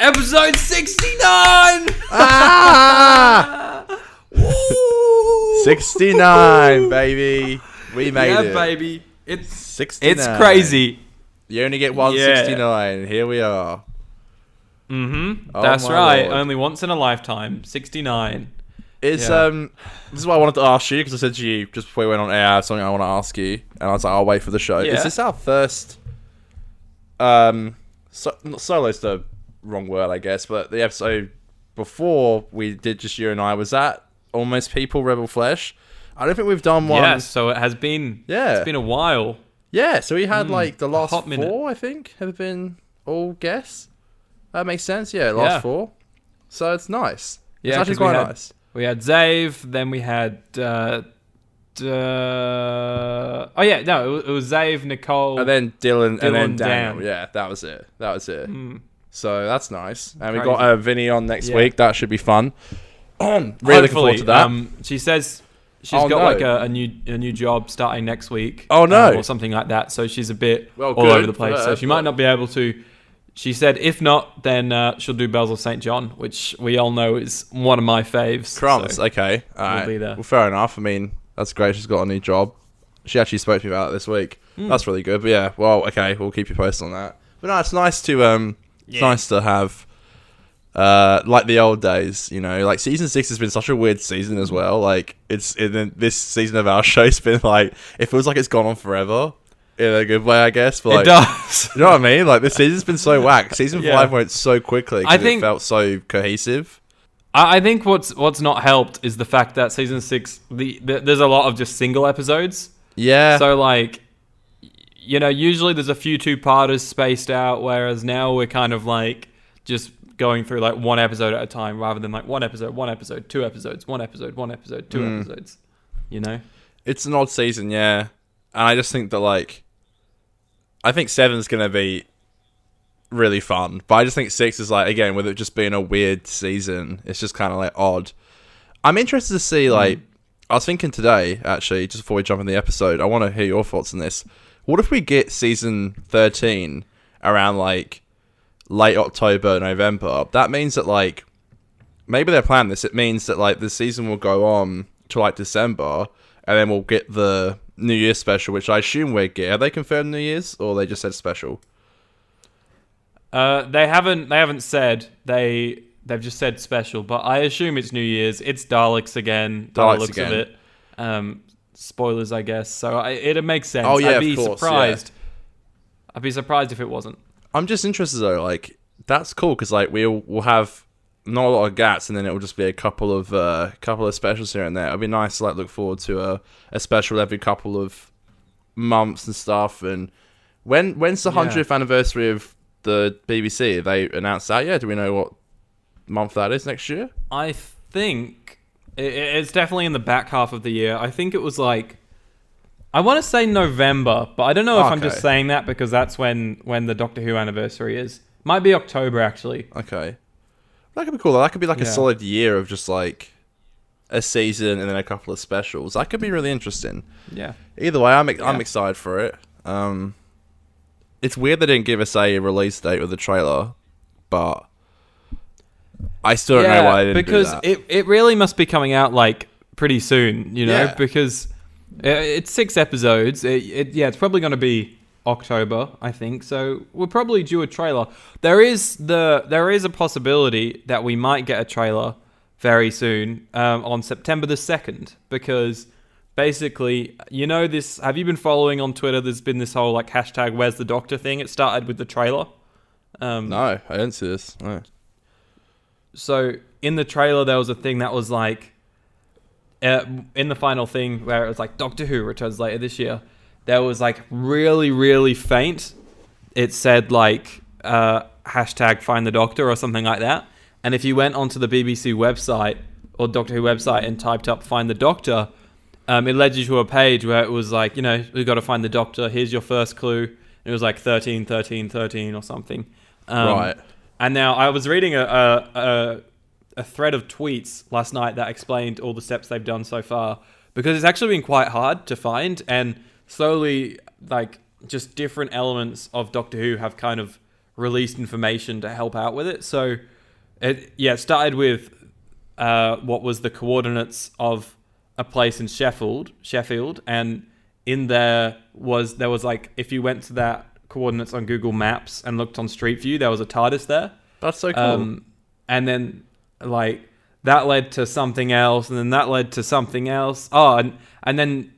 Episode 69! Ah! 69, baby. We made it. Yeah, baby. It's 69. It's crazy. You only get 169. Here we are. Mm-hmm. Oh That's my right. Lord. Only once in a lifetime. 69. It's Yeah. This is what I wanted to ask you, because I said to you just before we went on air, something I want to ask you, and I was like, I'll wait for the show. Yeah. Is this our first solo's the wrong word, I guess, but the episode before we did just you and I, was that Almost People Rebel Flesh? I don't think we've done one. Yeah, so it has been. Yeah. It's been a while. Yeah, so we had like the last hot minute. 4, I think, have been all guests. That makes sense. Yeah, last Yeah. 4. So it's nice. Yeah, it's actually 'cause we quite had- nice. We had Zave, then we had... it was Zave, Nicole... And then Dylan and then Dylan, Daniel. Dan. Yeah, that was it. So that's nice. And we Crazy. got Vinny on next Yeah. week. That should be fun. Really looking Hopefully, forward to that. She says she's Oh, got no. like a new job starting next week. Oh, no. or something like that. So she's a bit Well, all good over the place. for her, So she might not be able to. She said if not, then she'll do Bells of St. John, which we all know is one of my faves. Crumbs. So- Okay. All right. be there. Well, fair enough. I mean, that's great. She's got a new job. She actually spoke to me about it this week. That's really good. But yeah, well, okay. We'll keep you posted on that. But no, it's nice to it's nice to have like the old days, you know, like season 6 has been such a weird season as well. Like this season of our show's been like, it feels like it's gone on forever in a good way, I guess. But like, It does. you know what I mean? Like this season's been so whack. Season Yeah. 5 went so quickly I because think- it felt so cohesive. I think what's not helped is the fact that season 6 there's a lot of just single episodes. Yeah. So like, you know, usually there's a few 2-parters spaced out, whereas now we're kind of like just going through like one episode at a time rather than like one episode, 2 episodes, 1 episode, 1 episode, 2 episodes. You know? It's an odd season, yeah. And I just think that, like, I think 7's going to be really fun. But I just think 6 is, like, again, with it just being a weird season, it's just kind of, like, odd. I'm interested to see, like, I was thinking today, actually, just before we jump in the episode, I want to hear your thoughts on this. What if we get season 13 around, like, late October, November? That means that, like, maybe they're planning this. It means that, like, the season will go on to, like, December, and then we'll get the New Year's special, which I assume we get. Have they confirmed New Year's, or they just said special? They haven't said. They've just said special, but I assume it's New Year's. It's Daleks again. By Daleks the looks again. of it. Spoilers, I guess. So it'd make sense. Oh, yeah, I'd be of course, surprised. I'd be surprised if it wasn't. I'm just interested, though. Like, that's cool, because, like, we'll have not a lot of gaps, and then it'll just be a couple of specials here and there. It'd be nice to, like, look forward to a special every couple of months and stuff. And when's the 100th anniversary of the BBC? Have they announced that yet? Do we know what month that is next year? I think it's definitely in the back half of the year. I think it was like, I want to say November, but I don't know if I'm just Okay. saying that because that's when the Doctor Who anniversary is. Might be October, actually. Okay. That could be cool. That could be like a Yeah. solid year of just like a season and then a couple of specials. That could be really interesting. Yeah. Either way, I'm Yeah. excited for it. It's weird they didn't give us a release date with the trailer, but I still don't know why they didn't because do that. it really must be coming out like pretty soon, you know, Yeah. because it's 6 episodes. It's probably going to be October, I think. So we're probably due a trailer. There is a possibility that we might get a trailer very soon on September the 2nd, because basically, you know, this. Have you been following on Twitter? There's been this whole like hashtag Where's the Doctor thing. It started with the trailer. No, I didn't see this. No. So in the trailer, there was a thing that was like, in the final thing where it was like Doctor Who returns later this year, there was like really, really faint. It said like hashtag Find the Doctor or something like that. And if you went onto the BBC website or Doctor Who website and typed up Find the Doctor, it led you to a page where it was like, you know, we've got to find the Doctor. Here's your first clue. It was like 13, 13, 13 or something. Right. And now I was reading a thread of tweets last night that explained all the steps they've done so far, because it's actually been quite hard to find, and slowly, like, just different elements of Doctor Who have kind of released information to help out with it. So it started with what was the coordinates of a place in Sheffield, and in there was like, if you went to that coordinates on Google Maps and looked on Street View, there was a TARDIS there. That's so cool. And then like that led to something else, and then that led to something else. Oh, and then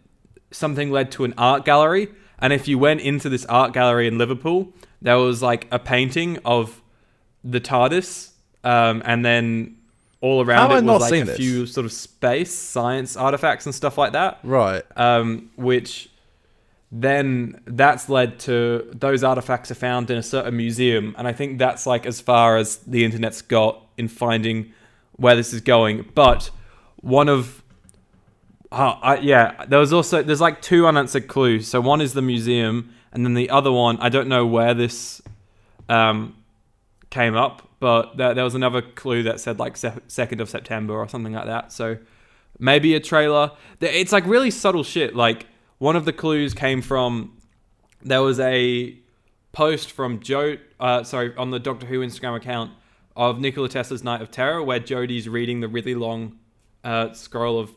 something led to an art gallery. And if you went into this art gallery in Liverpool, there was like a painting of the TARDIS, and then all around it was like a few sort of space science artifacts and stuff like that. Right. Which then that's led to those artifacts are found in a certain museum. And I think that's like as far as the internet's got in finding where this is going. But one of... there's like two unanswered clues. So one is the museum, and then the other one, I don't know where this came up, but there was another clue that said like 2nd of September or something like that. So maybe a trailer. It's like really subtle shit. Like one of the clues came from, there was a post from on the Doctor Who Instagram account of Nikola Tesla's Night of Terror, where Jodie's reading the really long scroll of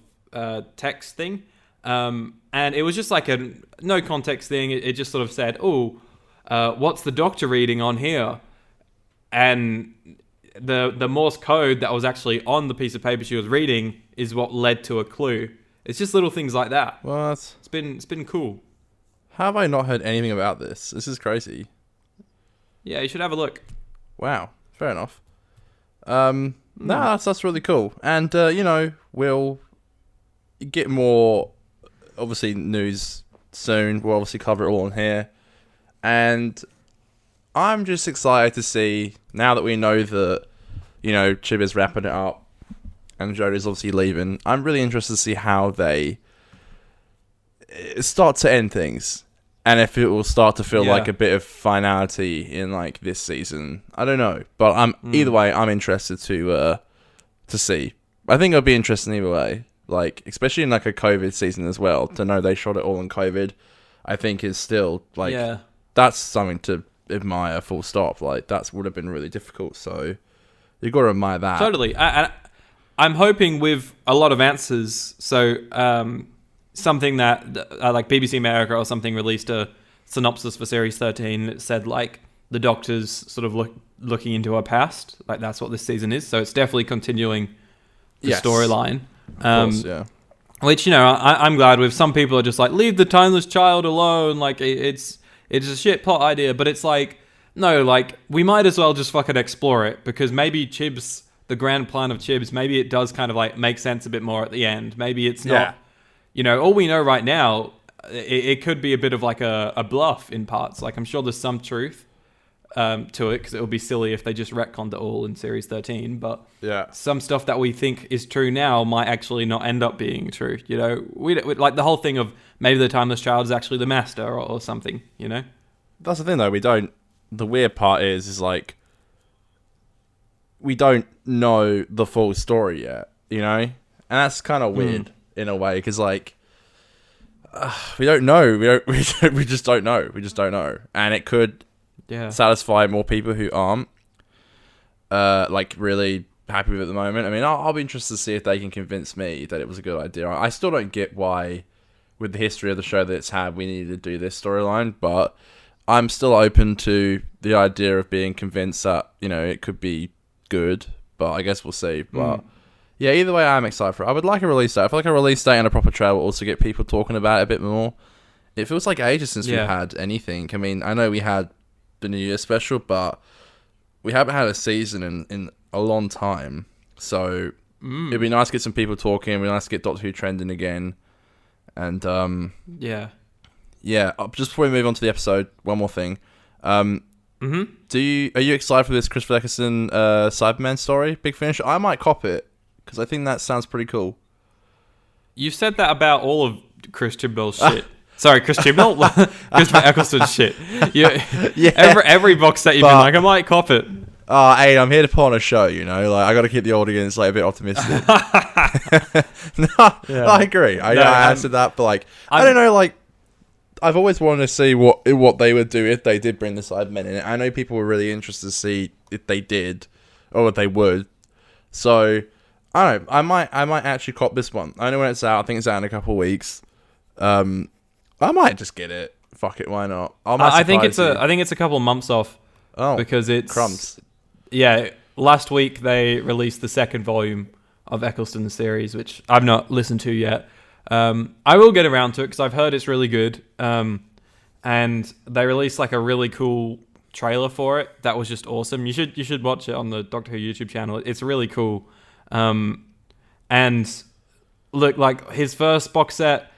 text thing. And it was just like a no context thing. It just sort of said, what's the Doctor reading on here? And the Morse code that was actually on the piece of paper she was reading is what led to a clue. It's just little things like that. What? It's been cool. How have I not heard anything about this? This is crazy. Yeah, you should have a look. Wow. Fair enough. That's really cool. And, we'll get more, obviously, news soon. We'll obviously cover it all on here. And I'm just excited to see, now that we know that, Chib is wrapping it up and Jodie's obviously leaving, I'm really interested to see how they start to end things. And if it will start to feel like a bit of finality in like this season. I don't know. But either way, I'm interested to see. I think it'll be interesting either way. Like, especially in like a COVID season as well, to know they shot it all in COVID, I think is still like that's something to admire, full stop. Like, that would have been really difficult, so you've got to admire that. Totally. I'm hoping with a lot of answers. So something that like BBC America or something released a synopsis for Series 13 that said like the Doctor's sort of looking into her past. Like, that's what this season is. So it's definitely continuing the storyline. Of course, yeah. Which, I'm glad with. Some people are just like, leave the timeless child alone. Like, it's a shit plot idea. But it's like, no, like, we might as well just fucking explore it. Because maybe Chibs, the grand plan of Chibs, maybe it does kind of like make sense a bit more at the end. Maybe it's not, all we know right now, it could be a bit of like a bluff in parts. Like, I'm sure there's some truth to it, because it would be silly if they just retconned it all in Series 13. But some stuff that we think is true now might actually not end up being true. We like the whole thing of maybe the timeless child is actually the master or something. That's the thing, though. We don't. The weird part is like we don't know the full story yet. And that's kind of weird in a way, because like we don't know. We just don't know. We just don't know, and it could satisfy more people who aren't like really happy with it at the moment. I mean, I'll be interested to see if they can convince me that it was a good idea. I still don't get why, with the history of the show that it's had, we needed to do this storyline, but I'm still open to the idea of being convinced that, it could be good, but I guess we'll see. But yeah, either way, I'm excited for it. I would like a release date. I feel like a release date and a proper trailer will also get people talking about it a bit more. It feels like ages since we've had anything. I mean, I know we had the New Year special, but we haven't had a season in a long time. So it'd be nice to get some people talking. It'd be nice to get Doctor Who trending again. And just before we move on to the episode, one more thing. Are you excited for this Christopher Eccleston Cyberman story, Big Finish? I might cop it, because I think that sounds pretty cool. You said that about all of Chris Chibnall's shit. Sorry, Chris Chibnall? Christopher Eccleston's shit. Every box set you've been like, I might cop it. Hey, I'm here to put on a show, like, I got to keep the audience like a bit optimistic. I agree. I said that, but like, I don't know, like, I've always wanted to see what they would do if they did bring the Cybermen in. I know people were really interested to see if they did, or what they would. So I don't know. I might actually cop this one. I know when it's out. I think it's out in a couple of weeks. I might just get it. Fuck it, why not? I think it's a couple of months off. Oh, because it's crumbs. Yeah, last week they released the second volume of Eccleston series, which I've not listened to yet. I will get around to it because I've heard it's really good. And they released like a really cool trailer for it that was just awesome. You should watch it on the Doctor Who YouTube channel. It's really cool. And look, like his first box set,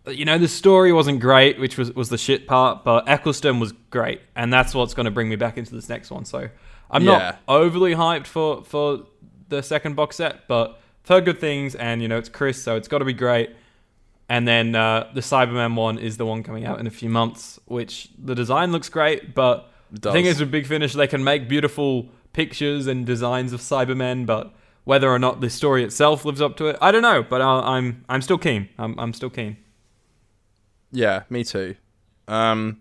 you know, the story wasn't great, which was the shit part, but Eccleston was great, and that's what's going to bring me back into this next one. So I'm not overly hyped for the second box set, but I've heard good things, and you know, it's Chris, so it's got to be great. And then the Cyberman one is the one coming out in a few months, which the design looks great, but the thing is with Big Finish, they can make beautiful pictures and designs of Cybermen, but whether or not the story itself lives up to it, I don't know. But I'm still keen. I'm still keen. Yeah, me too. Yeah,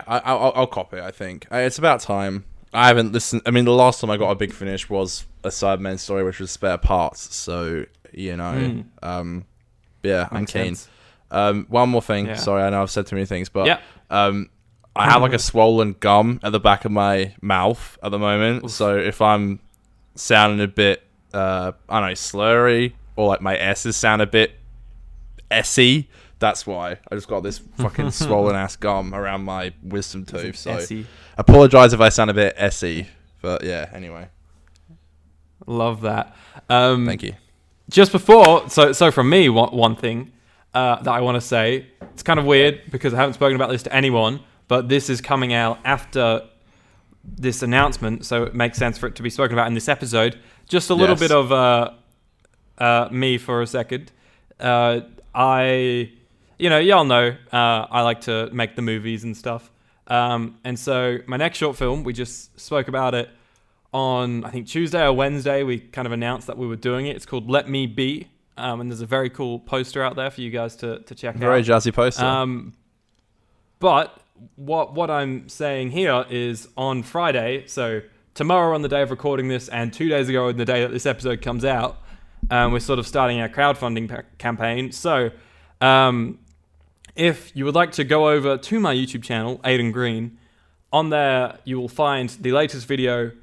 I'll cop it, I think. It's about time. I haven't listened. I mean, the last time I got a Big Finish was a Cybermen story, which was Spare Parts. So, you know, yeah, I'm keen. One more thing. Yeah. Sorry, I know I've said too many things, but I have like a swollen gum at the back of my mouth at the moment. Oof. So if I'm sounding a bit, I don't know, slurry, or like my S's sound a bit S-y, that's why. I just got this fucking swollen ass gum around my wisdom tooth. So I apologize if I sound a bit S-y, but yeah, anyway. Love that. Thank you. Just before, so from me, one thing that I want to say, it's kind of weird because I haven't spoken about this to anyone, but this is coming out after this announcement, so it makes sense for it to be spoken about in this episode. Just a little bit of me for a second. Y'all know I like to make the movies and stuff. And so my next short film, we just spoke about it on, I think, Tuesday or Wednesday. We kind of announced that we were doing it. It's called Let Me Be. And there's a very cool poster out there for you guys to check out. Very jazzy poster. But what I'm saying here is on Friday, so tomorrow on the day of recording this and 2 days ago on the day that this episode comes out, we're sort of starting our crowdfunding campaign. So if you would like to go over to my YouTube channel, Aiden Green, on there you will find the latest video,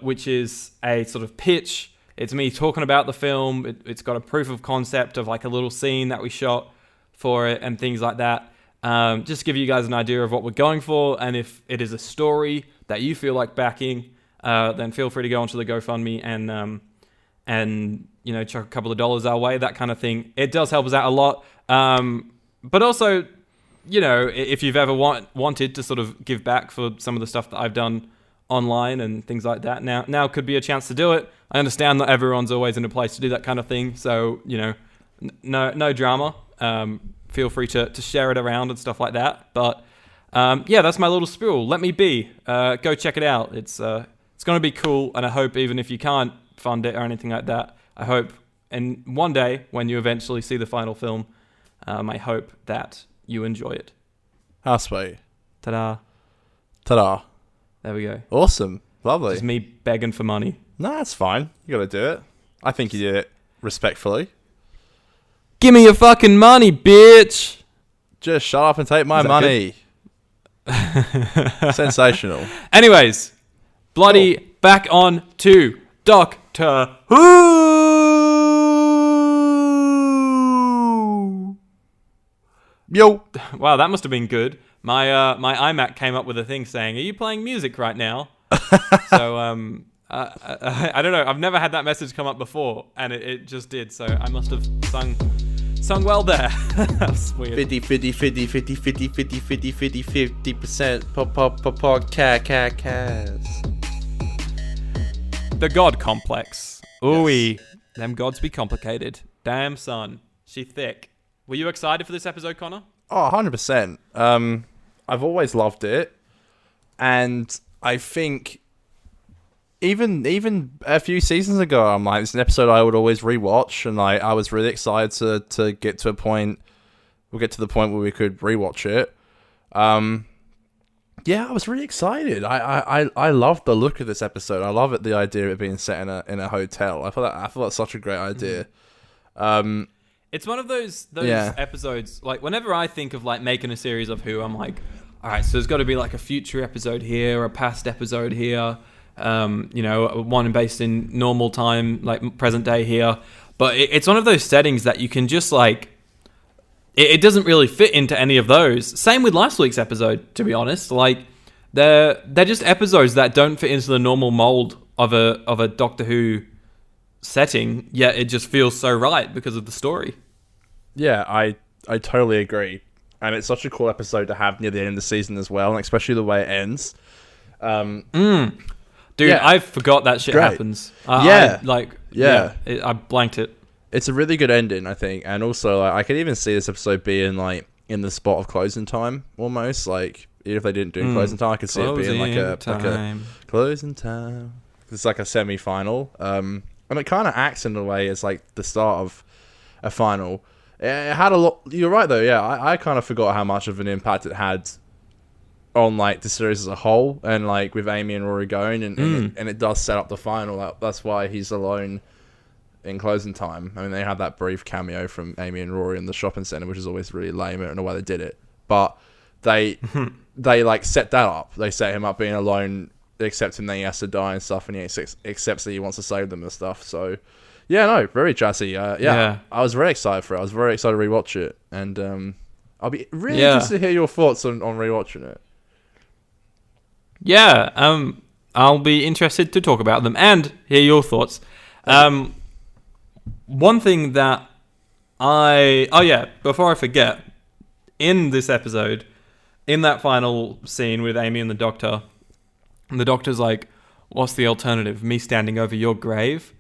which is a sort of pitch. It's me talking about the film. It's got a proof of concept of like a little scene that we shot for it and things like that. Just to give you guys an idea of what we're going for, and if it is a story that you feel like backing, then feel free to go onto the GoFundMe and you know, chuck a couple of dollars our way, that kind of thing. It does help us out a lot. But also, you know, if you've ever wanted to sort of give back for some of the stuff that I've done online and things like that, now could be a chance to do it. I understand that everyone's always in a place to do that kind of thing, so, you know, no drama. Feel free to share it around and stuff like that. But yeah, that's my little spiel. Let Me Be. Go check it out. It's going to be cool, and I hope even if you can't fund it or anything like that, I hope, and one day when you eventually see the final film, I hope that you enjoy it. How sweet. Ta-da. Ta-da. There we go. Awesome. Lovely. Just me begging for money. No, that's fine. You got to do it. I think you did it respectfully. Give me your fucking money, bitch. Just shut up and take my money. Sensational. Anyways, bloody cool. Back on to Doctor Who. Yo. Wow, that must have been good. My iMac came up with a thing saying, "Are you playing music right now?" So I don't know. I've never had that message come up before, and it just did. So I must have sung well there. That's weird. 50% podcast. The God Complex. Ooh-wee. Them gods be complicated. Damn, son. She thick. Were you excited for this episode, Connor? Oh, 100%. I've always loved it. And I think even a few seasons ago, I'm like, it's an episode I would always rewatch. And I was really excited to get to a point we'll get to the point where we could rewatch it. Yeah, I was really excited. I loved the look of this episode. I love the idea of it being set in a hotel. I thought that's such a great idea. It's one of those episodes, like, whenever I think of, like, making a series of Who, I'm like, all right, so there's got to be, like, a future episode here, a past episode here, one based in normal time, like, present day here. But it's one of those settings that you can just, like, it doesn't really fit into any of those. Same with last week's episode, to be honest. Like, they're just episodes that don't fit into the normal mold of a Doctor Who setting, yet it just feels so right because of the story. Yeah, I totally agree. And it's such a cool episode to have near the end of the season as well, and especially the way it ends. Dude, I forgot that shit happens. I blanked it. It's a really good ending, I think. And also, like, I could even see this episode being, like, in the spot of closing time, almost. Like, even if they didn't do closing time, I could see it being like a closing time. It's like a semi-final. And it kind of acts in a way as, like, the start of a final. It had a lot... You're right, though, yeah. I kind of forgot how much of an impact it had on, like, the series as a whole. And, like, with Amy and Rory going. And it does set up the final. That's why he's alone in closing time. I mean, they had that brief cameo from Amy and Rory in the shopping centre, which is always really lame. I don't know why they did it. But they like, set that up. They set him up being alone, accepting that he has to die and stuff, and he accepts that he wants to save them and stuff. So, yeah, no, very jazzy. I was very excited for it. I was very excited to rewatch it. And I'll be really interested to hear your thoughts on rewatching it. Yeah, I'll be interested to talk about them and hear your thoughts. One thing that before I forget, in this episode, in that final scene with Amy and the Doctor's like, what's the alternative? Me standing over your grave?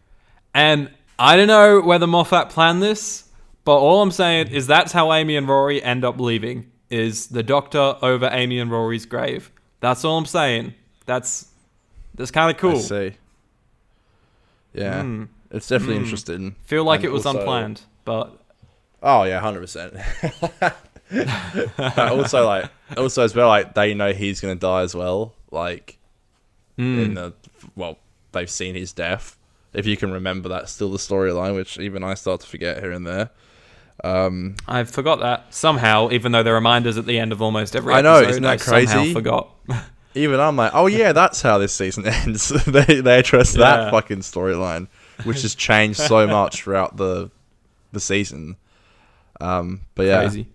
And I don't know whether Moffat planned this, but all I'm saying is that's how Amy and Rory end up leaving, is the Doctor over Amy and Rory's grave. That's all I'm saying. That's kind of cool. I see. Yeah. It's definitely interesting. Feel like it was unplanned, but... Oh, yeah, 100%. also as well, like, they know he's going to die as well. Like, they've seen his death. If you can remember, that's still the storyline, which even I start to forget here and there. I forgot that somehow, even though there are reminders at the end of almost every episode. I know, isn't that crazy? I somehow forgot. Even I'm like, oh yeah, that's how this season ends. they address that fucking storyline, which has changed so much throughout the season. But yeah, crazy.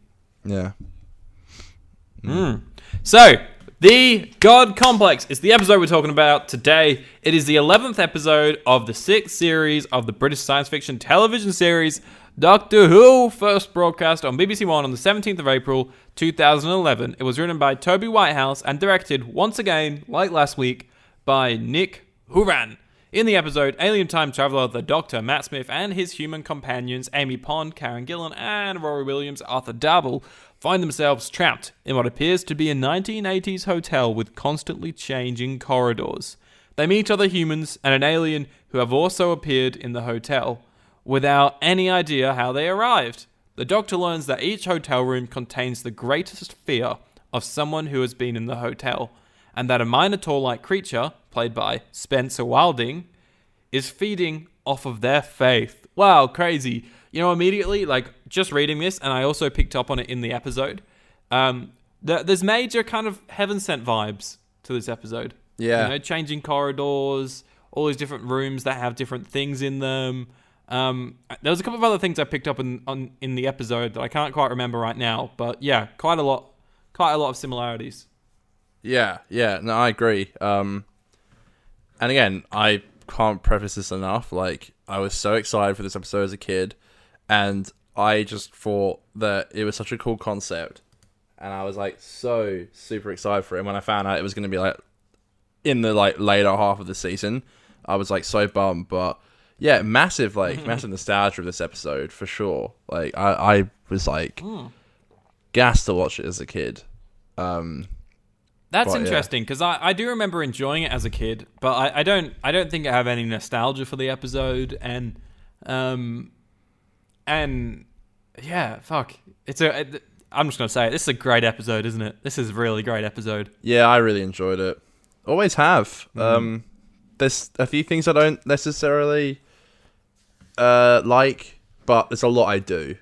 Yeah. So, The God Complex is the episode we're talking about today. It is the 11th episode of the 6th series of the British science fiction television series Doctor Who, first broadcast on BBC One on the 17th of April 2011. It was written by Toby Whitehouse and directed, once again, like last week, by Nick Huran. In the episode, alien time traveler the Doctor, Matt Smith, and his human companions, Amy Pond, Karen Gillan, and Rory Williams, Arthur Darvill, find themselves trapped in what appears to be a 1980s hotel with constantly changing corridors. They meet other humans and an alien who have also appeared in the hotel, without any idea how they arrived. The Doctor learns that each hotel room contains the greatest fear of someone who has been in the hotel, and that a Minotaur-like creature, played by Spencer Wilding, is feeding off of their faith. Wow, crazy. You know, immediately, like, just reading this, and I also picked up on it in the episode, there's major kind of heaven-sent vibes to this episode. Yeah. You know, changing corridors, all these different rooms that have different things in them. There was a couple of other things I picked up in the episode that I can't quite remember right now, but yeah, quite a lot of similarities. Yeah, no, I agree. And again, I can't preface this enough. Like, I was so excited for this episode as a kid, and I just thought that it was such a cool concept, and I was like so super excited for it. And when I found out it was going to be like in the like later half of the season, I was like so bummed, but. Yeah, massive nostalgia of this episode, for sure. Like, I was, like, gassed to watch it as a kid. That's interesting, because I do remember enjoying it as a kid, but I don't think I have any nostalgia for the episode, and yeah, fuck. I'm just gonna say it. This is a great episode, isn't it? This is a really great episode. Yeah, I really enjoyed it. Always have. There's a few things I don't necessarily like, but there's a lot I do.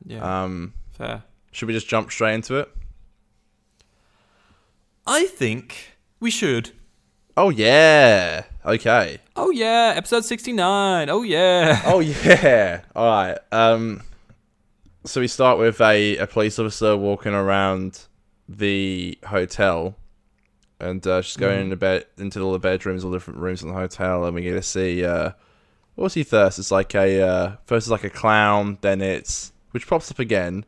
Yeah. Fair. Should we just jump straight into it? I think we should. Oh yeah. Okay. Oh yeah, episode 69. Oh yeah. Oh yeah. All right. So we start with a police officer walking around the hotel, and she's going into all the bedrooms, all the different rooms in the hotel, and we get to see what's he first? It's like first it's like a clown, then it's which pops up again,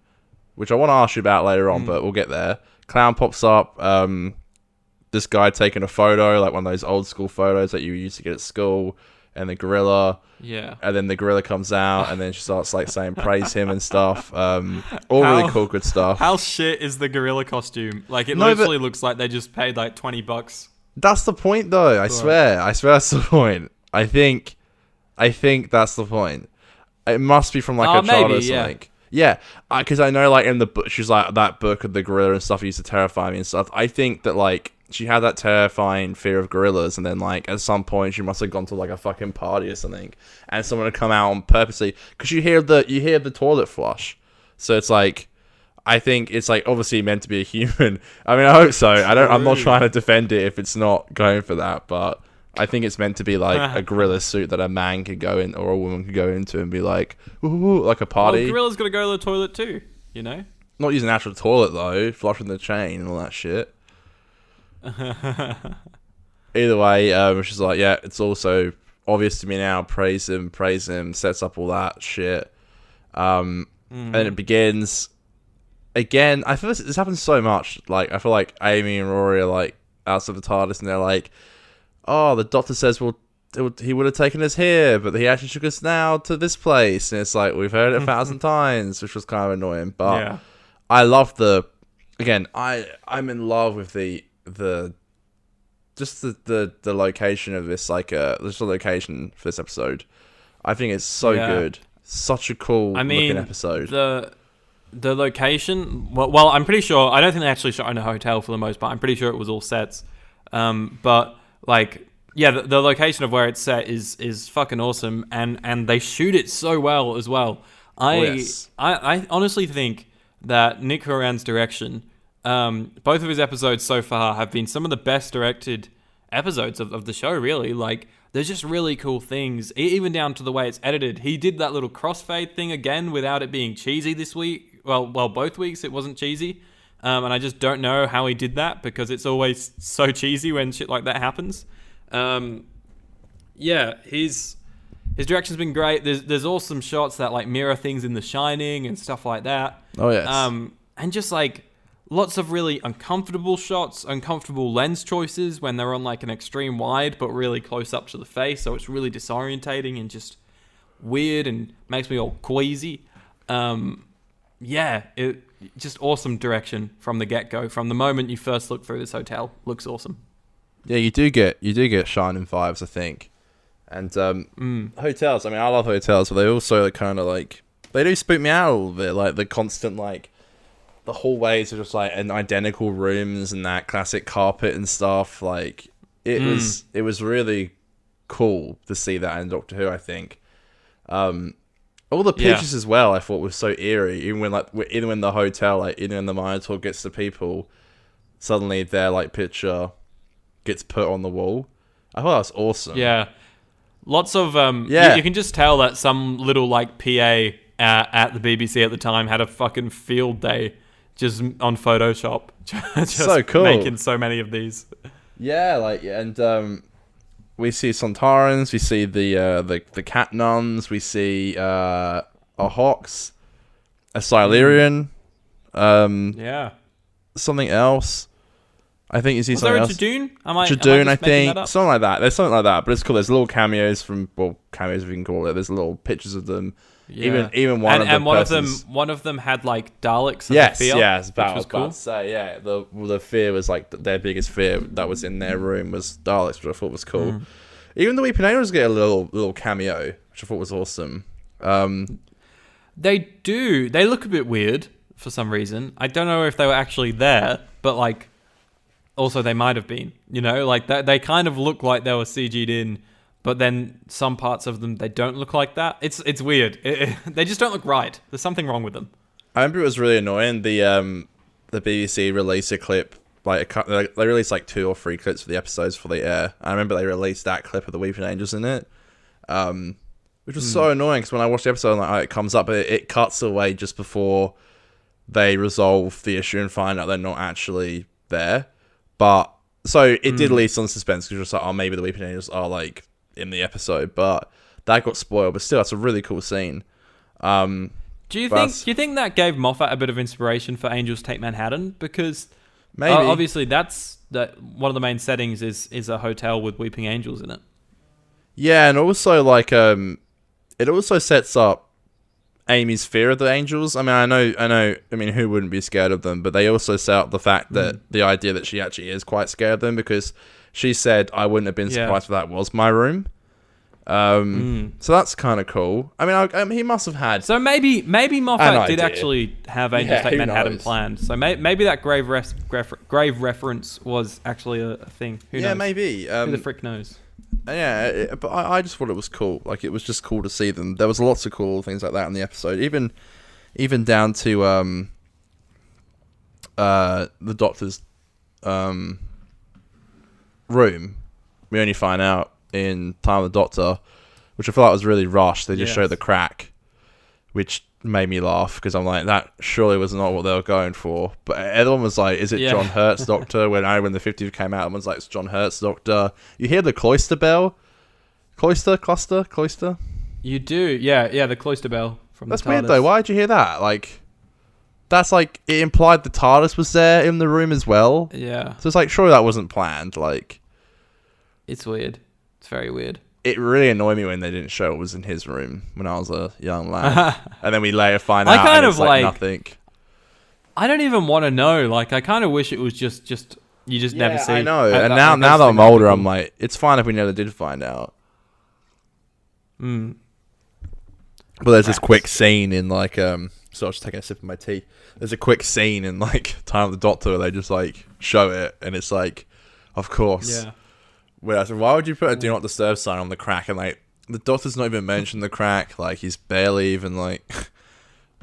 which I want to ask you about later on, but we'll get there. Clown pops up. This guy taking a photo, like one of those old school photos that you used to get at school, and the gorilla. Yeah. And then the gorilla comes out, and then she starts like saying praise him and stuff. Really cool, good stuff. How shit is the gorilla costume? Like it literally looks like they just paid like $20. That's the point, though. I swear that's the point. I think that's the point. It must be from like a child or something. Yeah, because I know like in the book, she's like that book of the gorilla and stuff used to terrify me and stuff. I think that like she had that terrifying fear of gorillas, and then like at some point she must have gone to like a fucking party or something, and someone had come out on purposely because you hear the toilet flush, so it's like I think it's like obviously meant to be a human. I mean, I hope so. I'm not trying to defend it if it's not going for that, but I think it's meant to be like a gorilla suit that a man could go in or a woman could go into and be like, ooh, like a party. Well, gorilla's got to go to the toilet too, you know? Not using an actual toilet though, flushing the chain and all that shit. Either way, she's like, yeah, it's also obvious to me now, praise him, sets up all that shit. And it begins again. I feel this happens so much. Like, I feel like Amy and Rory are like outside the TARDIS and they're like, oh, the doctor says he would have taken us here, but he actually took us now to this place. And it's like, we've heard it 1,000 times, which was kind of annoying. But yeah. I love I'm in love with the location of this, like, this location for this episode. I think it's so good. Such a cool looking episode. The location, well, I'm pretty sure, I don't think they actually shot in a hotel for the most part. I'm pretty sure it was all sets. But like, yeah, the location of where it's set is fucking awesome, and they shoot it so well as well. I honestly think that Nick Horan's direction, both of his episodes so far have been some of the best directed episodes of the show, really. Like, there's just really cool things, even down to the way it's edited. He did that little crossfade thing again without it being cheesy this week. Well, both weeks it wasn't cheesy. And I just don't know how he did that, because it's always so cheesy when shit like that happens. His direction's been great. There's awesome shots that like mirror things in The Shining and stuff like that. Oh yes. And just like lots of really uncomfortable shots, uncomfortable lens choices when they're on like an extreme wide but really close up to the face, so it's really disorientating and just weird and makes me all queasy. Just awesome direction from the get-go. From the moment you first look through this hotel, looks awesome. Yeah, you do get Shining vibes, I think. And hotels, I mean, I love hotels, but they also kind of like, they do spook me out a little bit. Like the constant, like, the hallways are just like an identical rooms and that classic carpet and stuff. Like it was really cool to see that in Doctor Who, I think. All the pictures as well, I thought was so eerie. Even when the hotel, like even when the Minotaur gets to people, suddenly their like picture gets put on the wall. I thought that was awesome. Yeah, lots of you can just tell that some little like PA at the BBC at the time had a fucking field day just on Photoshop, just so cool, making so many of these. Yeah, we see Sontarans, we see the cat nuns, we see a Hawks, a Silurian, something else. I think you see something else. Jadoon? Jadoon, I think. Something like that. There's something like that, but it's cool. There's little cameos cameos if you can call it. There's little pictures of them. Yeah. Even one of them. And one of them had like Daleks. Yes, I was about to say, yeah. The fear was like their biggest fear that was in their room was Daleks, which I thought was cool. Even the Weeping Angels get a little cameo, which I thought was awesome. They do. They look a bit weird for some reason. I don't know if they were actually there, but like, also they might have been. You know, like they kind of look like they were CG'd in, but then some parts of them they don't look like that. It's weird. They just don't look right. There's something wrong with them. I remember it was really annoying. The BBC released a clip. They released like 2 or 3 clips for the episodes for the air. I remember they released that clip of the Weeping Angels in it, which was so annoying because when I watched the episode, I'm like, oh, it comes up, but it cuts away just before they resolve the issue and find out they're not actually there. But so it did leave some suspense because you're just like, oh, maybe the Weeping Angels are like in the episode, but that got spoiled. But still, that's a really cool scene. Do you think that gave Moffat a bit of inspiration for Angels Take Manhattan? Because maybe obviously that's one of the main settings is a hotel with weeping angels in it. Yeah, and also like it also sets up Amy's fear of the angels. I mean, I know. I mean, who wouldn't be scared of them? But they also set up the fact that the idea that she actually is quite scared of them because she said, "I wouldn't have been surprised if that was my room." So that's kind of cool. I mean, he must have had. So maybe Moffat did actually have Angels Take Manhattan knows? planned. So maybe that grave reference was actually a thing. Who knows? Maybe. Who the frick knows? But I just thought it was cool. Like, it was just cool to see them. There was lots of cool things like that in the episode. Even down to the Doctor's room. We only find out in Time of the Doctor, which I feel like was really rushed. They just showed the crack, which made me laugh because I'm like, that surely was not what they were going for. But everyone was like, is it John Hurt's Doctor? When the 50th came out, everyone's like, it's John Hurt's Doctor. You hear the cloister bell? Cloister? You do, yeah, the cloister bell from That's the TARDIS. weird though. Why did you hear that? Like, that's like, it implied the TARDIS was there in the room as well. Yeah. So it's like, surely that wasn't planned. Like, it's weird. It's very weird. It really annoyed me when they didn't show it was in his room when I was a young lad. And then we later find out and it's like nothing. I don't even want to know. Like, I kind of wish it was just you just never see. I know. And now that I'm older, I'm like, it's fine if we never did find out. But there's this quick scene in like so I was just taking a sip of my tea. There's a quick scene in like Time of the Doctor where they just like show it and it's like, of course. Yeah. Where I said, why would you put a do not disturb sign on the crack? And like the Doctor's not even mentioned the crack. Like, he's barely even like.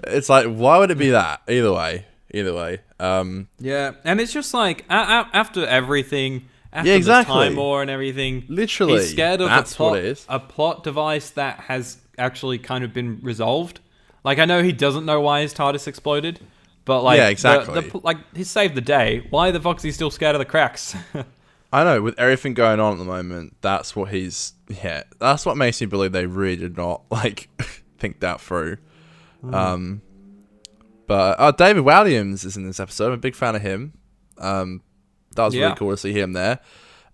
It's like, why would it be that? Either way. Yeah, and it's just like after everything, after exactly. the Time War and everything, literally, he's scared of a plot device that has actually kind of been resolved. Like, I know he doesn't know why his TARDIS exploded, but like, exactly. Like, he saved the day. Why the fuck's he still scared of the cracks? I know, with everything going on at the moment, that's what that's what makes me believe they really did not, like, think that through. But David Walliams is in this episode. I'm a big fan of him. That was really cool to see him there.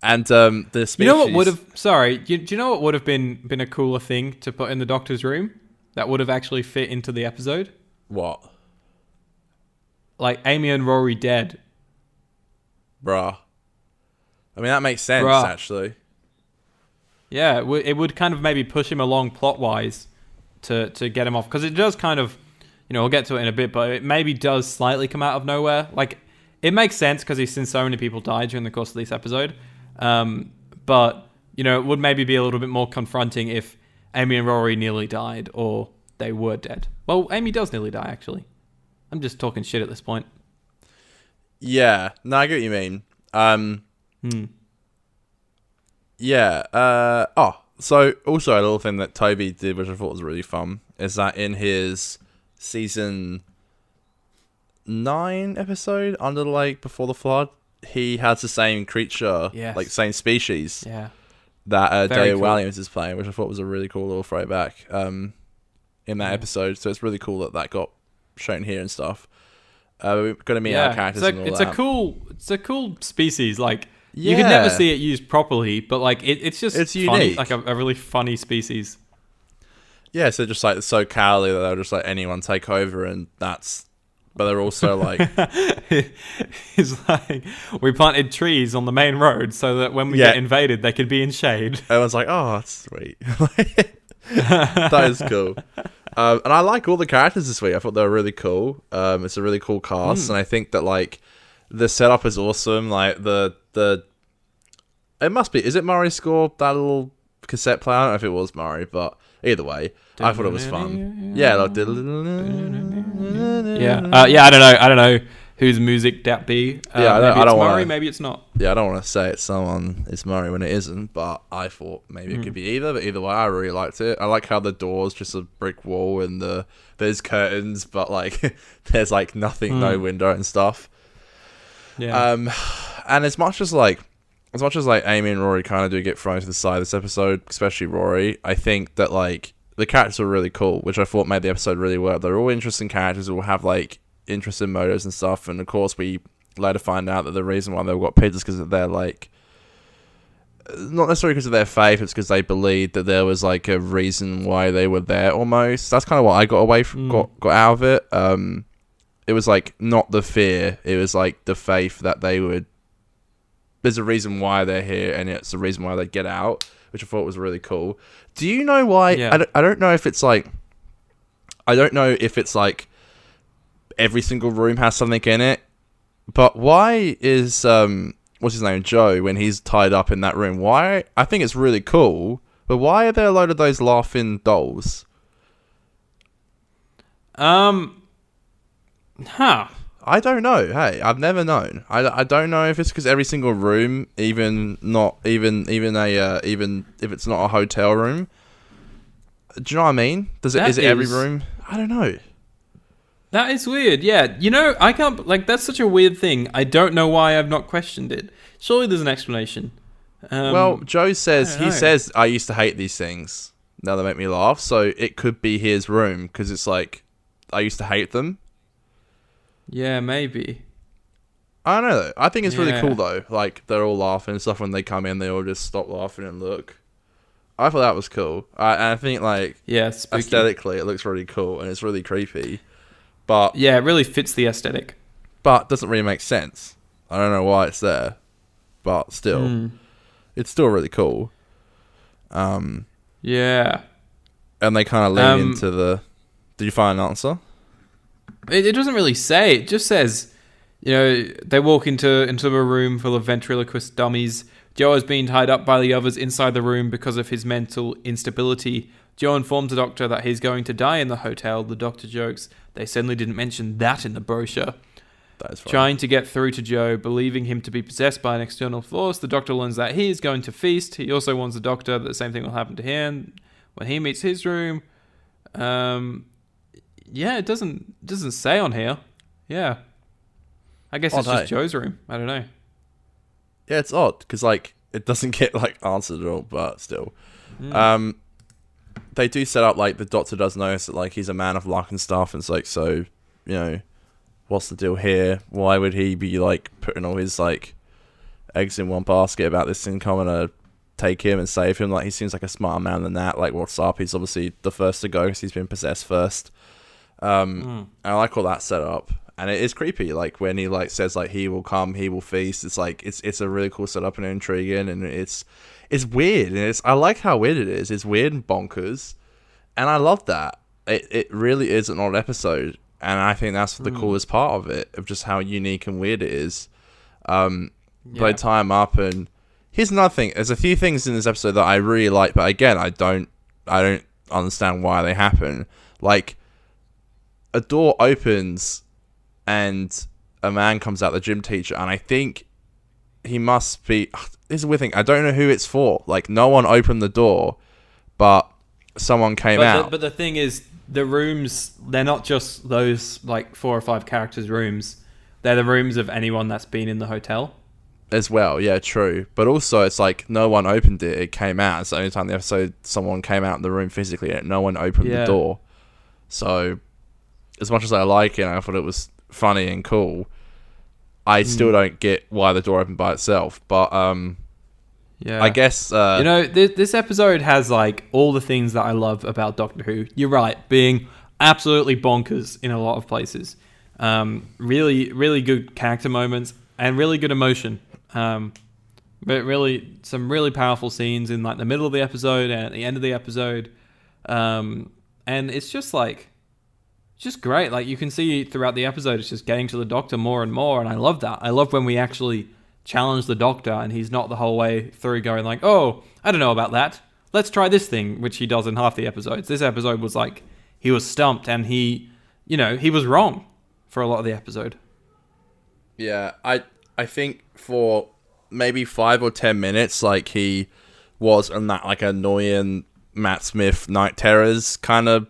And the species... You know what would have... Sorry, do you know what would have been a cooler thing to put in the Doctor's room? That would have actually fit into the episode? What? Like, Amy and Rory dead. Bruh. I mean, that makes sense, actually. Yeah, it would kind of maybe push him along plot-wise to get him off. Because it does kind of... You know, we'll get to it in a bit, but it maybe does slightly come out of nowhere. Like, it makes sense because he's seen so many people die during the course of this episode. But, you know, it would maybe be a little bit more confronting if Amy and Rory nearly died or they were dead. Well, Amy does nearly die, actually. I'm just talking shit at this point. Yeah. No, I get what you mean. Yeah. So also a little thing that Toby did, which I thought was really fun, is that in his season 9 episode, Under the Lake Before the Flood, he has the same creature, like same species, that David Walliams is playing, which I thought was a really cool little throwback in that episode. So it's really cool that got shown here and stuff. We're gonna meet our characters and all that. It's a cool species. Like, you can never see it used properly, but like it's funny, unique, like a really funny species. Yeah, so just like so cowardly that they'll just let anyone take over, and that's. But they're also like, it's like, we planted trees on the main road so that when we get invaded, they could be in shade. Everyone's like, oh, that's sweet. That is cool. And I like all the characters this week. I thought they were really cool. It's a really cool cast, and I think that like the setup is awesome. Like the it must be. Is it Murray's score, that little cassette player? I don't know if it was Murray, but either way, I thought it was fun. Yeah, like yeah. I don't know whose music that be. Yeah, maybe I don't Murray, wanna, maybe it's not. Yeah, I don't want to say it's Murray when it isn't, but I thought maybe it could be either. But either way, I really liked it. I like how the door's just a brick wall and there's curtains, but like there's like nothing, no window and stuff. Yeah. And as much as like Amy and Rory kind of do get thrown to the side this episode, especially Rory, I think that like the characters were really cool, which I thought made the episode really work. They're all interesting characters who will have like interesting motives and stuff, and of course we later find out that the reason why they've got picked is because they're like not necessarily because of their faith, it's because they believed that there was like a reason why they were there almost. That's kind of what I got away from got out of it. It was like not the fear, it was like the faith that there's a reason why they're here, and it's the reason why they get out, which I thought was really cool. Do you know why? Yeah. I don't know if it's like every single room has something in it, but why is what's his name, Joe, when he's tied up in that room, why? I think it's really cool, but why are there a load of those laughing dolls? I don't know. Hey, I've never known. I don't know if it's because every single room, even if it's not a hotel room. Do you know what I mean? Is it every room? I don't know. That is weird. Yeah, you know, I can't like that's such a weird thing. I don't know why I've not questioned it. Surely there's an explanation. Well, Joe says I used to hate these things. Now they make me laugh. So it could be his room because it's like I used to hate them. Yeah, maybe. I don't know though. I think it's really cool though. Like they're all laughing and stuff when they come in. They all just stop laughing and look. I thought that was cool. And I think like aesthetically it looks really cool and it's really creepy. But yeah, it really fits the aesthetic. But it doesn't really make sense. I don't know why it's there. But still, it's still really cool. Yeah. And they kind of lean into the... Did you find an answer? It doesn't really say. It just says, you know, they walk into a room full of ventriloquist dummies. Joe has been tied up by the others inside the room because of his mental instability. Joe informs the doctor that he's going to die in the hotel. The doctor jokes, they certainly didn't mention that in the brochure. That is funny. Trying to get through to Joe, believing him to be possessed by an external force, the doctor learns that he is going to feast. He also warns the doctor that the same thing will happen to him when he meets his room. Yeah, it doesn't say on here. Yeah. I guess it's just Joe's room. I don't know. Yeah, it's odd, because, like, it doesn't get, like, answered at all, but still. They do set up, like, the doctor does notice that, like, he's a man of luck and stuff, and it's like, so, you know, what's the deal here? Why would he be, like, putting all his, like, eggs in one basket about this thing coming to take him and save him? Like, he seems like a smarter man than that. Like, what's up? He's obviously the first to go because he's been possessed first. And I like all that setup. And it is creepy, like, when he, like, says, like, he will come, he will feast. It's, like, it's a really cool setup and intriguing, and it's weird. And I like how weird it is. It's weird and bonkers. And I love that. It really is an odd episode. And I think that's the coolest part of it, of just how unique and weird it is. They tie him up, and here's another thing. There's a few things in this episode that I really like, but again, I don't understand why they happen. Like, a door opens and a man comes out, the gym teacher, and I think he must be... This is a weird thing. I don't know who it's for. Like, no one opened the door, but someone came out. But the thing is, the rooms, they're not just those, like, 4 or 5 characters' rooms. They're the rooms of anyone that's been in the hotel. As well, yeah, true. But also, it's like, no one opened it. It came out. It's the only time in the episode someone came out in the room physically, and no one opened the door. So, as much as I like it, and I thought it was funny and cool, I still don't get why the door opened by itself. But I guess you know, this episode has like all the things that I love about Doctor Who. You're right, being absolutely bonkers in a lot of places. Really, really good character moments and really good emotion. But really, some really powerful scenes in like the middle of the episode and at the end of the episode. and it's just like, just great. Like, you can see throughout the episode, it's just getting to the Doctor more and more, and I love that. I love when we actually challenge the Doctor, and he's not the whole way through going like, oh, I don't know about that. Let's try this thing, which he does in half the episodes. This episode was like, he was stumped, and he was wrong for a lot of the episode. Yeah, I think for maybe 5 or 10 minutes, like, he was on that, like, annoying Matt Smith Night Terrors kind of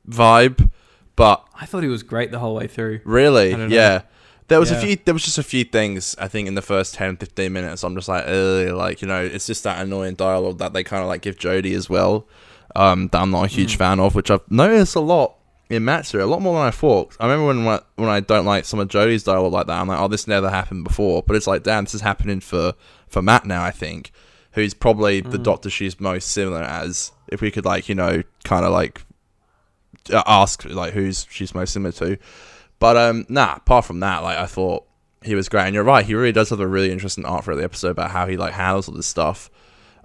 vibe, but I thought he was great the whole way through. really, yeah. There was Yeah. there was just a few things, I think, in the first 10, 15 minutes, I'm just like, like, it's just that annoying dialogue that they kind of, like, give Jodie as well, that I'm not a huge fan of, which I've noticed a lot in Matt's here, a lot more than I thought. I remember when I don't like some of Jodie's dialogue like that, I'm like, oh, this never happened before, but it's like, damn, this is happening for Matt now, I think, who's probably the Doctor she's most similar as, if we could, like, kind of, like, ask, like, who's she's most similar to. But apart from that, like, I thought he was great, and you're right, he really does have a really interesting arc for the episode about how he, like, handles all this stuff.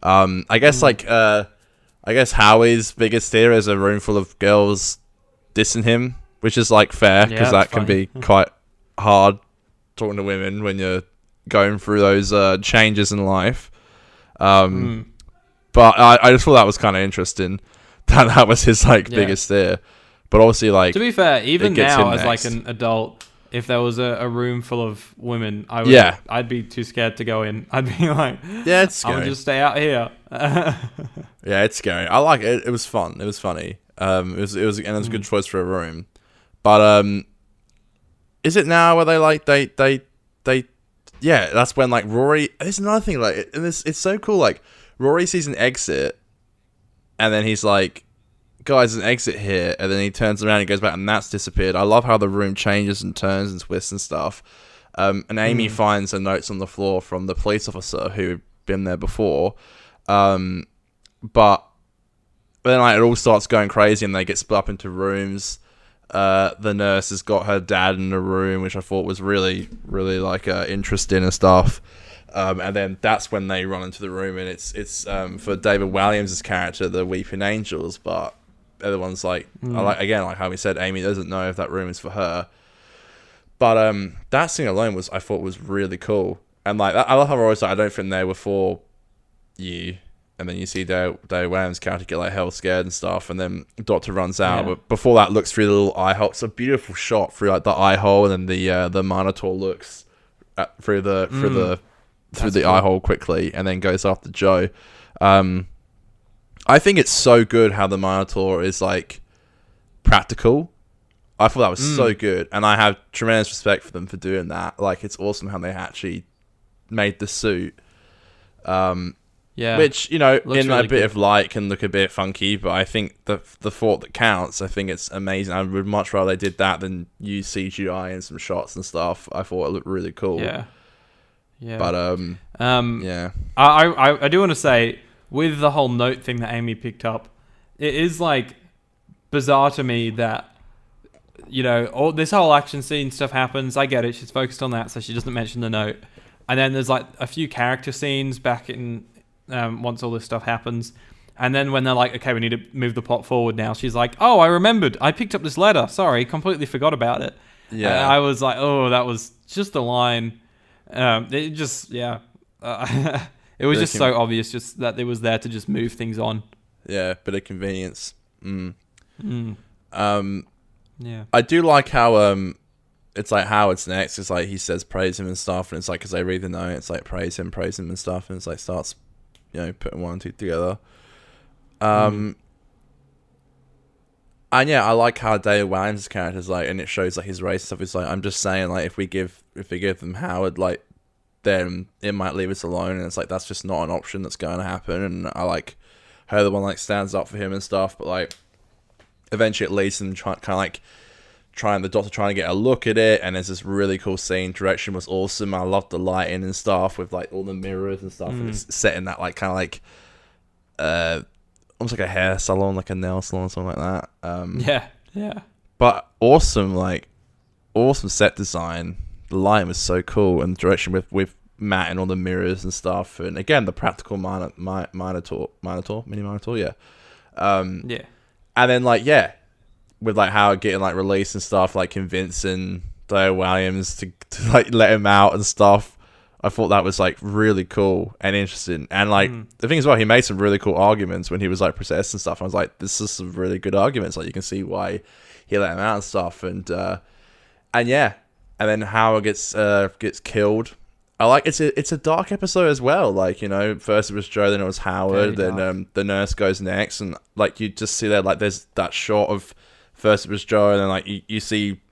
I guess Howie's biggest fear is a room full of girls dissing him, which is, like, fair, because that can be quite hard talking to women when you're going through those changes in life. But I just thought that was kind of interesting, that was his, like, biggest fear. But obviously, like, to be fair, even now as like an adult, if there was a room full of women, I'd be too scared to go in. I'd be like, yeah, it's scary. I'll just stay out here. Yeah, it's scary. I like it. It was fun. It was funny. It was a good choice for a room. But is it now where they yeah, that's when, like, Rory. There's another thing, like, and it's so cool. Like, Rory sees an exit, and then he's like, guys, there's an exit here, and then he turns around and goes back, and that's disappeared. I love how the room changes and turns and twists and stuff. And Amy finds the notes on the floor from the police officer who had been there before. But then, like, it all starts going crazy, and they get split up into rooms. The nurse has got her dad in the room, which I thought was really, really, like, interesting and stuff. And then that's when they run into the room, and it's for David Walliams' character, the Weeping Angels, but everyone's like, like how we said, Amy doesn't know if that room is for her. But that scene alone I thought was really cool. And, like, I love how we're always like, I don't think they were for you. And then you see David Walliams' character get, like, hell scared and stuff, and then Doctor runs out. But before that, looks through the little eye hole. It's a beautiful shot through, like, the eye hole, and then the Minotaur looks through the eye hole quickly, and then goes after Joe. I think it's so good how the Minotaur is, like, practical. I thought that was so good, and I have tremendous respect for them for doing that. Like, it's awesome how they actually made the suit. Which, in really a bit of light can look a bit funky, but I think the thought that counts, I think it's amazing. I would much rather they did that than use CGI in some shots and stuff. I thought it looked really cool. Yeah. But, yeah. I do want to say, with the whole note thing that Amy picked up, it is, like, bizarre to me that, all this whole action scene stuff happens. I get it. She's focused on that, so she doesn't mention the note. And then there's, like, a few character scenes back in, once all this stuff happens. And then when they're like, okay, we need to move the plot forward now, she's like, oh, I remembered. I picked up this letter. Sorry, completely forgot about it. Yeah. And I was like, oh, that was just a line. It just, it was just so obvious, just that it was there to just move things on. Yeah, bit of convenience. Yeah. I do like how it's like Howard's next. It's like he says praise him and stuff, and it's like, because they read the note, it's like praise him and stuff, and it's like starts, putting one and two together. And yeah, I like how David Walliams' character is like, and it shows like his race stuff. It's like, I'm just saying, like, if we give them Howard, like, then it might leave us alone, and it's like, that's just not an option that's going to happen. And I like how the one, like, stands up for him and stuff, but, like, eventually it leads them the Doctor trying to get a look at it, and there's this really cool scene. Direction was awesome. I loved the lighting and stuff with, like, all the mirrors and stuff, and it's set in that, like, kind of like almost like a hair salon, like a nail salon, something like that. Yeah. But awesome set design. The lighting was so cool, and the direction with Matt and all the mirrors and stuff, and again the practical Minotaur, mini Minotaur, yeah. And then like with like Howard getting like released and stuff, like convincing Dale Williams to like let him out and stuff. I thought that was like really cool and interesting. And like the thing as well, he made some really cool arguments when he was like processed and stuff. I was like, this is some really good arguments. Like you can see why he let him out and stuff. And yeah, and then Howard gets killed. I like it's a dark episode as well. Like, you know, first it was Joe, then it was Howard, then the nurse goes next, and like you just see that like there's that shot of first it was Joe, and then like you see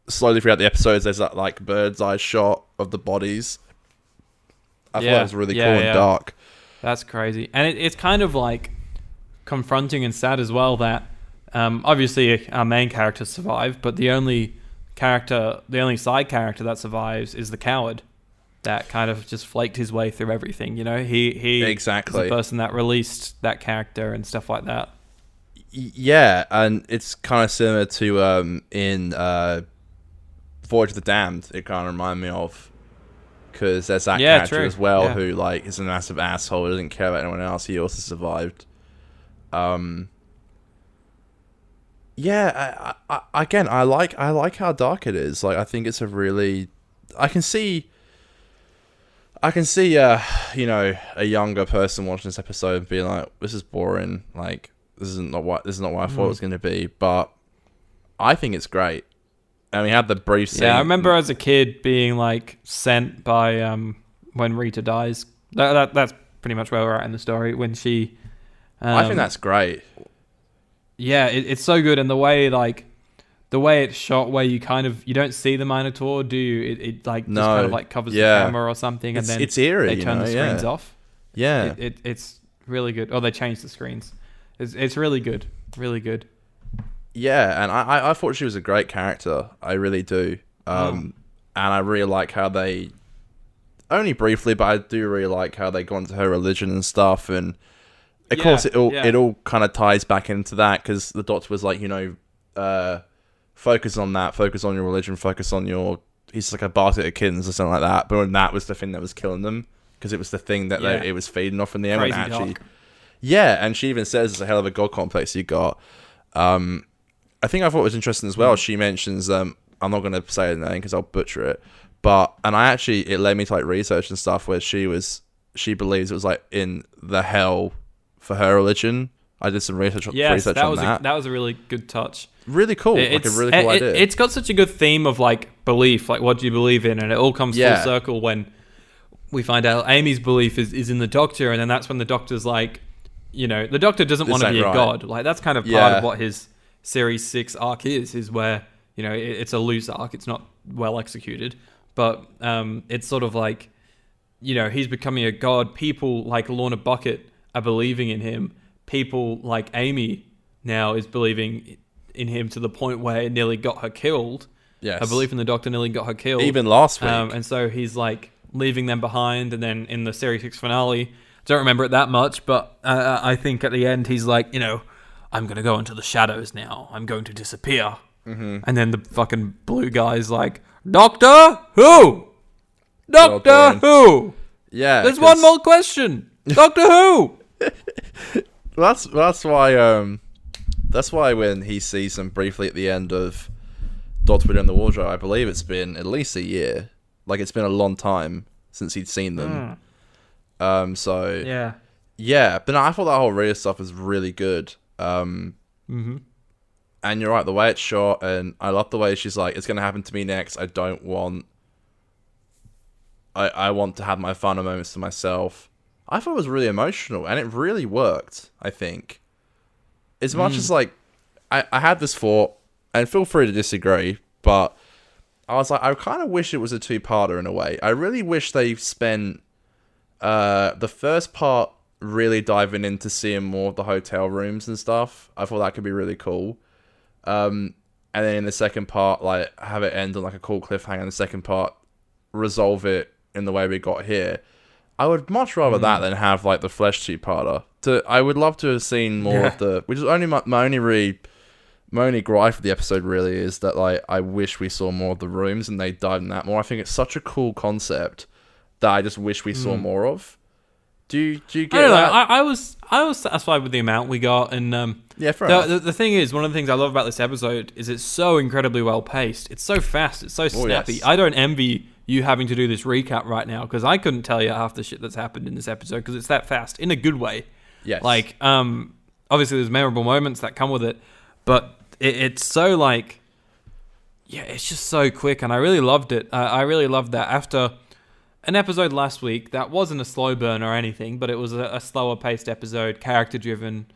slowly throughout the episodes there's that like bird's eye shot of the bodies. I thought it was really cool and dark. That's crazy, and it's kind of like confronting and sad as well that obviously our main character survived, but the only side character that survives is the coward. That kind of just flaked his way through everything, you know. He exactly is the person that released that character and stuff like that. Yeah, and it's kind of similar to in Voyage of the Damned. It kind of reminded me of, because there's that character as well who like is a massive asshole, doesn't care about anyone else. He also survived. Yeah, I like how dark it is. Like I think it's a really, I can see, you know, a younger person watching this episode and being like, "This is boring. Like, this is not what I thought it was going to be." But I think it's great. And we had the brief scene. Yeah, I remember as a kid being like sent by when Rita dies. That's pretty much where we're at in the story. When she, I think that's great. Yeah, it's so good, and the way it's shot, where you don't see the Minotaur, do you? It like just kind of like covers the camera or something, and then it's eerie. They turn the screens off. Yeah, it's really good. Oh, they changed the screens. It's really good, really good. Yeah, and I thought she was a great character. I really do. And I really like how they, only briefly, but I do really like how they got into her religion and stuff. And of course, it all kind of ties back into that, because the Doctor was like, you know, focus on that, focus on your religion, focus on your. He's like a basket of kittens or something like that. But when that was the thing that was killing them, because it was the thing that it was feeding off in the end. Crazy when actually, dark. Yeah, and she even says it's a hell of a god complex you got. I think I thought it was interesting as well. She mentions, I'm not going to say the name because I'll butcher it, it led me to like research and stuff where she believes it was like in the hell for her religion. I did some research on that. That was a really good touch. Really cool. Like a really cool idea. It's got such a good theme of like belief, like what do you believe in? And it all comes full circle when we find out Amy's belief is in the Doctor, and then that's when the Doctor's like, you know, the Doctor doesn't want to be a god. Like that's kind of part of what his Series 6 arc is where, you know, it's a loose arc. It's not well executed, but it's sort of like, you know, he's becoming a god. People like Lorna Bucket are believing in him. People like Amy now is believing in him to the point where it nearly got her killed. Yes. Her belief in the Doctor nearly got her killed. Even last week. And so he's like leaving them behind. And then in the Series 6 finale, I don't remember it that much, but I think at the end he's like, you know, I'm going to go into the shadows now. I'm going to disappear. Mm-hmm. And then the fucking blue guy's like, Doctor Who? Doctor Who? Yeah. There's one more question. Doctor Who? That's why when he sees them briefly at the end of Doctor Within the Wardrobe, I believe it's been at least a year. Like it's been a long time since he'd seen them. So yeah. But no, I thought that whole Rita stuff was really good. And you're right, the way it's shot, and I love the way she's like, it's gonna happen to me next. I want to have my final moments to myself. I thought it was really emotional, and it really worked, I think. As much as like I had this thought, and feel free to disagree, but I was like, I kind of wish it was a two-parter in a way. I really wish they spent the first part really diving into seeing more of the hotel rooms and stuff. I thought that could be really cool. And then in the second part, like have it end on like a cool cliffhanger. In the second part, resolve it in the way we got here. I would much rather that than have like the flesh two-parter. I would love to have seen more of the. Which is only my only gripe for the episode really is that like I wish we saw more of the rooms and they dived in that more. I think it's such a cool concept that I just wish we saw more of. Do you get I don't know. that? I was satisfied with the amount we got, and Yeah, fair enough. the thing is, one of the things I love about this episode is it's so incredibly well paced. It's so fast. It's so snappy. yes. I don't envy you having to do this recap right now because I couldn't tell you half the shit that's happened in this episode because it's that fast in a good way. Yes. Like, obviously there's memorable moments that come with it, but it's so like, yeah, it's just so quick, and I really loved it. I really loved that after an episode last week that wasn't a slow burn or anything, but it was a slower paced episode, character driven,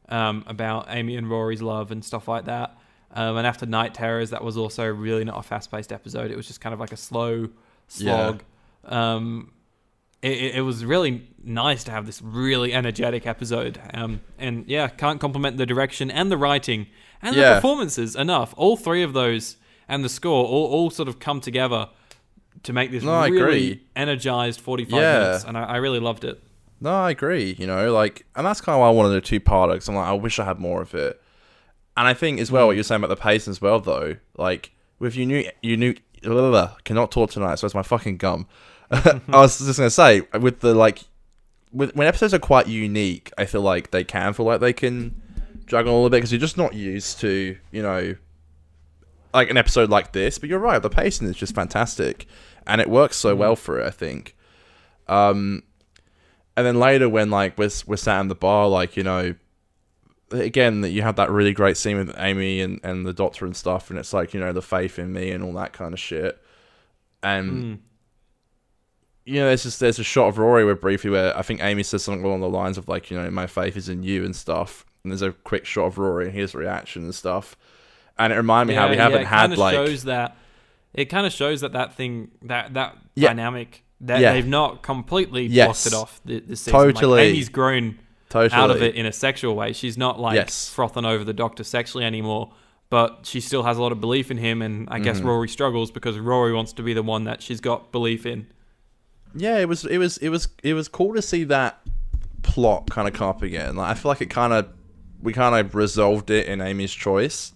about Amy and Rory's love and stuff like that. And after Night Terrors, that was also really not a fast paced episode. It was just kind of like a slow slog. Yeah. It was really nice to have this really energetic episode. And yeah, can't compliment the direction and the writing and the performances enough. All three of those and the score all sort of come together to make this really energized 45 minutes. And I really loved it. No, I agree. You know, like, and that's kind of why I wanted a two-parter, because I'm like, I wish I had more of it. And I think as well, what you're saying about the pace as well, though, like, with cannot talk tonight, so it's my fucking gum. I was just going to say, with the, like, when episodes are quite unique, I feel like they can feel like they can juggle a little bit, because you're just not used to, you know, like an episode like this. But you're right, the pacing is just fantastic, and it works so well for it, I think. And then later when, like, we're sat in the bar, like, you know, again, that you have that really great scene with Amy and the doctor and stuff, and it's like, you know, the faith in me and all that kind of shit. And, you know, there's a shot of Rory where I think Amy says something along the lines of, like, you know, my faith is in you and stuff. And there's a quick shot of Rory and his reaction and stuff. And it reminded me how we haven't had, like... It kind of shows that thing, that dynamic... That they've not completely blocked it off this season. Totally. Like, Amy's grown out of it in a sexual way. She's not like frothing over the doctor sexually anymore, but she still has a lot of belief in him, and I guess Rory struggles because Rory wants to be the one that she's got belief in. Yeah, it was cool to see that plot kind of come up again. Like, I feel like we kind of resolved it in Amy's choice,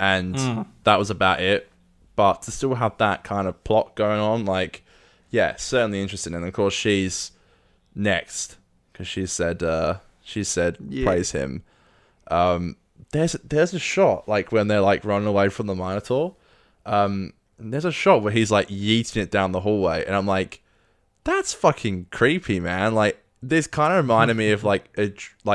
and that was about it. But to still have that kind of plot going on, like, yeah, certainly interested. And of course, she's next because she said praise him. There's a shot like when they're like running away from the Minotaur. There's a shot where he's like yeeting it down the hallway, and I'm like, that's fucking creepy, man. Like, this kind of reminded me of like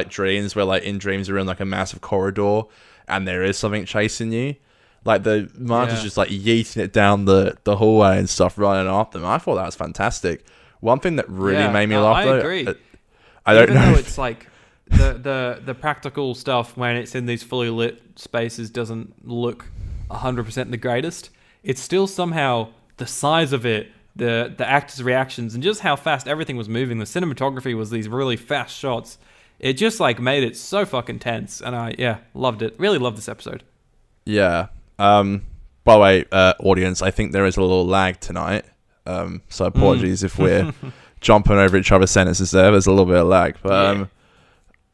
dreams where, like, in dreams you're in like a massive corridor and there is something chasing you. Like, the Minotaur's just like yeeting it down the hallway and stuff, running after them. I thought that was fantastic. One thing that really made me laugh, though, I agree. I don't know. Even though it's like the practical stuff when it's in these fully lit spaces doesn't look 100% the greatest, it's still somehow the size of it, the actors' reactions, and just how fast everything was moving. The cinematography was these really fast shots. It just like made it so fucking tense, and I loved it. Really loved this episode. Yeah. By the way, audience, I think there is a little lag tonight. So apologies if we're jumping over each other's sentences there. There's a little bit of lag. But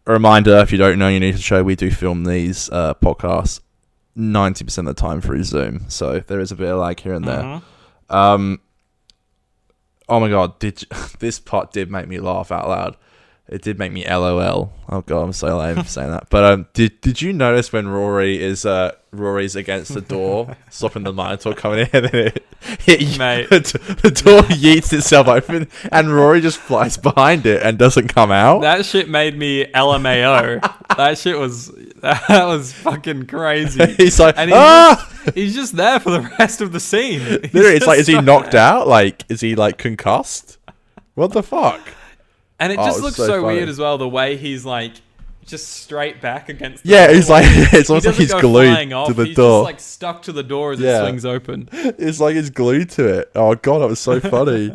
a reminder, if you don't know, you need to show we do film these podcasts 90% of the time through Zoom. So there is a bit of lag here and there. Oh my God, this part did make me laugh out loud. It did make me LOL. Oh God, I'm so lame for saying that. But did you notice when Rory's against the door, stopping the Minotaur coming in, and then the door yeets itself open, and Rory just flies behind it and doesn't come out? That shit made me LMAO. that was fucking crazy. He's like, he's just there for the rest of the scene. Literally, it's like, is he knocked out? Like, is he like concussed? What the fuck? And it just looks so weird as well, the way he's like just straight back against the door. He's like, it's almost like he's glued to the door. He's just like stuck to the door as it swings open. It's like he's glued to it. Oh God, that was so funny.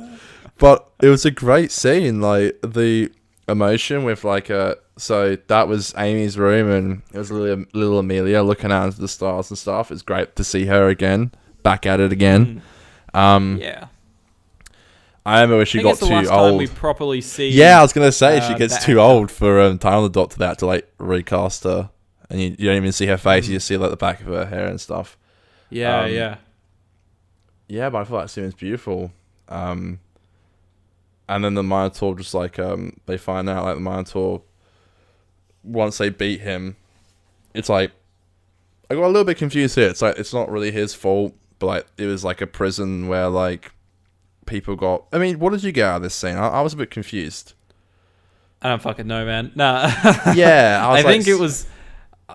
But it was a great scene, like the emotion with like so that was Amy's room, and it was little Amelia looking out into the stars and stuff. It's great to see her again, back at it again. I remember when she got too old. Time we properly see. Yeah, I was gonna say she gets too old for Time on the Doctor. They had to like recast her, and you don't even see her face. You just see like the back of her hair and stuff. Yeah. But I thought that scene was beautiful. And And then the Minotaur just like they find out like the Minotaur, once they beat him, it's like I got a little bit confused here. It's like it's not really his fault, but like it was like a prison where like people got. I mean, what did you get out of this scene? I was a bit confused. I don't fucking know, man. Nah. Yeah, I think it was.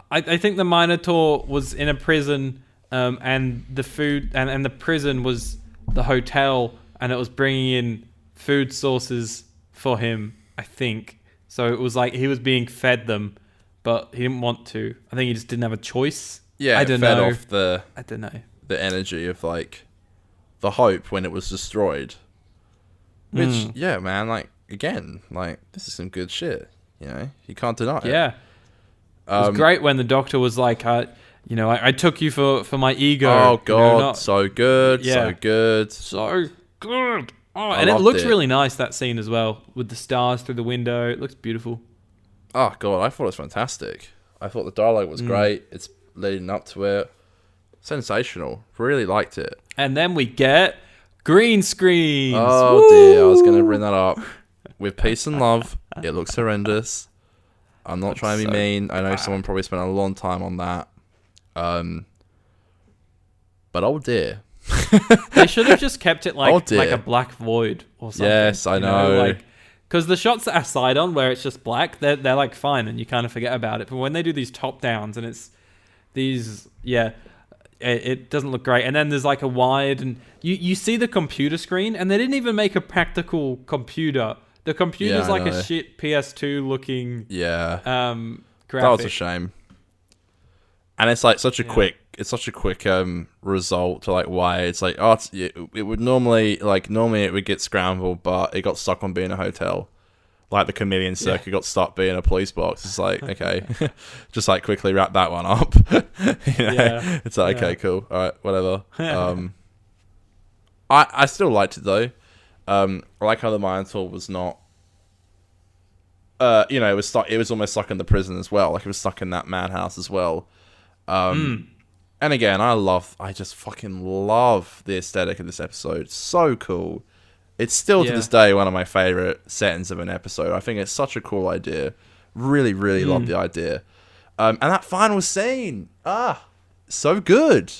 I think the Minotaur was in a prison, and the food and the prison was the hotel, and it was bringing in food sources for him. I think so. It was like he was being fed them, but he didn't want to. I think he just didn't have a choice. Yeah, I don't fed know. off the I don't know. the energy of like the hope when it was destroyed. Which yeah, man, like again, like this is some good shit. You know, you can't deny it. Yeah. It was great when the doctor was like, I took you for my ego. Oh god, you know, so good, Yeah. so good. so good. Oh, I and it loved looks it. really nice, that scene as well, with the stars through the window. It looks beautiful. Oh god, I thought it was fantastic. I thought the dialogue was great. It's leading up to it. Sensational. Really liked it. And then we get green screens. Oh Woo! dear, I was going to bring that up. With peace and love, it looks horrendous. I'm not trying to be so mean. I know bad. someone probably spent a long time on that. But oh dear. They should have just kept it Oh, like dear. a black void or something. Yes, I know. Like, because the shots that are side on where it's just black, they're like fine and you kind of forget about it. But when they do these top downs and it's these, it doesn't look great. And then there's like a wide, and you see the computer screen, and they didn't even make a practical computer. The computer's Yeah, I like know. a shit PS2 looking Yeah. graphic. That was a shame. And it's like such a Yeah. quick result to like why it's like it would normally it would get scrambled, but it got stuck on being a hotel. Like the Chameleon Circuit got stuck being a police box. It's like, okay, just like quickly wrap that one up. You know? Yeah. It's like, okay, cool. All right, whatever. I still liked it though. I like how the Minotaur was not. It was stuck. It was almost stuck in the prison as well. Like it was stuck in that madhouse as well. And again, I just fucking love the aesthetic of this episode. So cool. It's still to Yeah. this day one of my favorite settings of an episode. I think it's such a cool idea. Really, really love the idea. And that final scene, so good.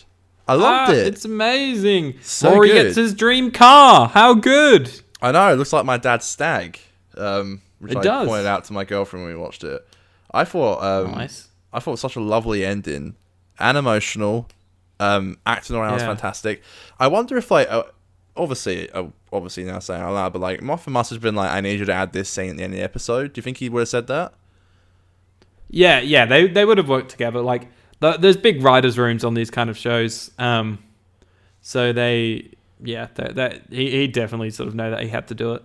I loved it. It's amazing. So Rory good. gets his dream car. How good. I know, it looks like my dad's stag. Which It I does. pointed out to my girlfriend when we watched it. I thought Nice. I thought it was such a lovely ending and emotional. Acting around was Yeah. fantastic. I wonder if like obviously now saying it out loud, but like Moffat must have been like, I need you to add this scene at the end of the episode. Do you think he would have said that? Yeah, they would have worked together. Like, there's big writers' rooms on these kind of shows. So he definitely sort of know that he had to do it.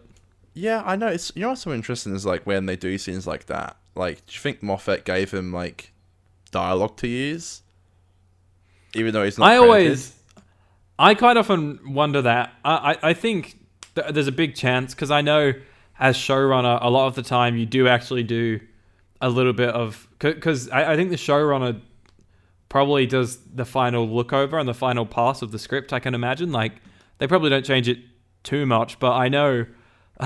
Yeah, I know. It's what's so interesting is like when they do scenes like that. Like, do you think Moffat gave him like dialogue to use, even though he's not? I quite often wonder that. I think there's a big chance, because I know as showrunner, a lot of the time you do actually do a little bit of, because I think the showrunner probably does the final look over and the final pass of the script. I can imagine like they probably don't change it too much, but I know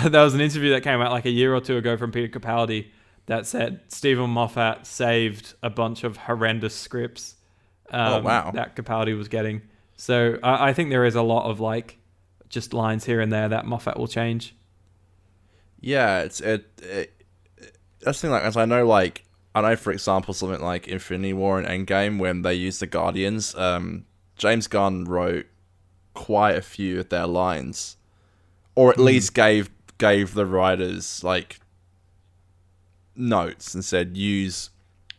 there was an interview that came out like a year or two ago from Peter Capaldi that said Stephen Moffat saved a bunch of horrendous scripts wow. that Capaldi was getting. So I think there is a lot of like just lines here and there that Moffat will change. Yeah, that's the thing. Like, as I know, for example, something like Infinity War and Endgame, when they used the Guardians, James Gunn wrote quite a few of their lines, or at least gave the writers like notes and said use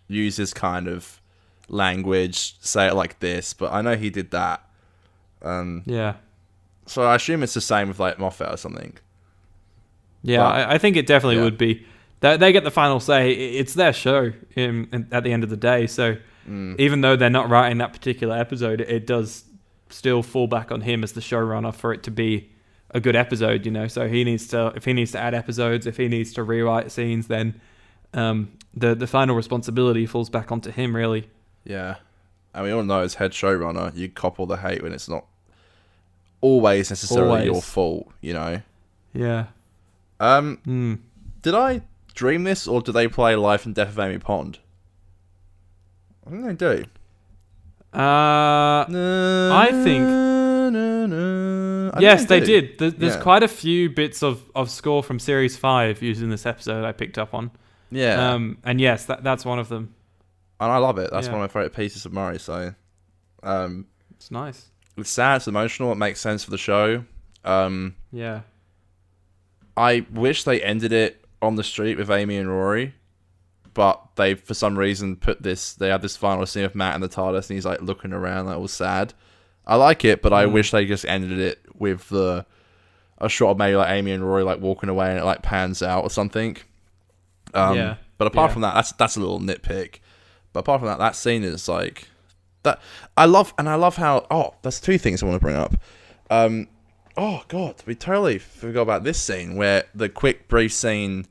this kind of language, say it like this. But I know he did that. Yeah. So I assume it's the same with like Moffat or something. Yeah, But- I think it definitely yeah. would be. They get the final say. It's their show at the end of the day. So even though they're not writing that particular episode, it does still fall back on him as the showrunner for it to be a good episode, you know. So if he needs to add episodes, if he needs to rewrite scenes, then the final responsibility falls back onto him, really. Yeah. And we all know as head showrunner, you cop all the hate when it's not always necessarily your fault, you know? Yeah. Did I dream this, or do they play Life and Death of Amy Pond? I think they do. I think yes, they did. There's quite a few bits of score from Series 5 used in this episode I picked up on. Yeah. And yes, that's one of them. And I love it. That's one of my favourite pieces of Murray, so... it's nice. It's sad, it's emotional, it makes sense for the show. Yeah. I wish they ended it on the street with Amy and Rory, but they, for some reason, they had this final scene of Matt in the TARDIS, and he's, like, looking around, like, all sad. I like it, but I wish they just ended it with a shot of maybe, like, Amy and Rory, like, walking away, and it, like, pans out or something. But apart from that, that's a little nitpick. But apart from that, that scene is, like... that I love how... Oh, there's two things I want to bring up. Oh, God, we totally forgot about this scene, where the quick, brief scene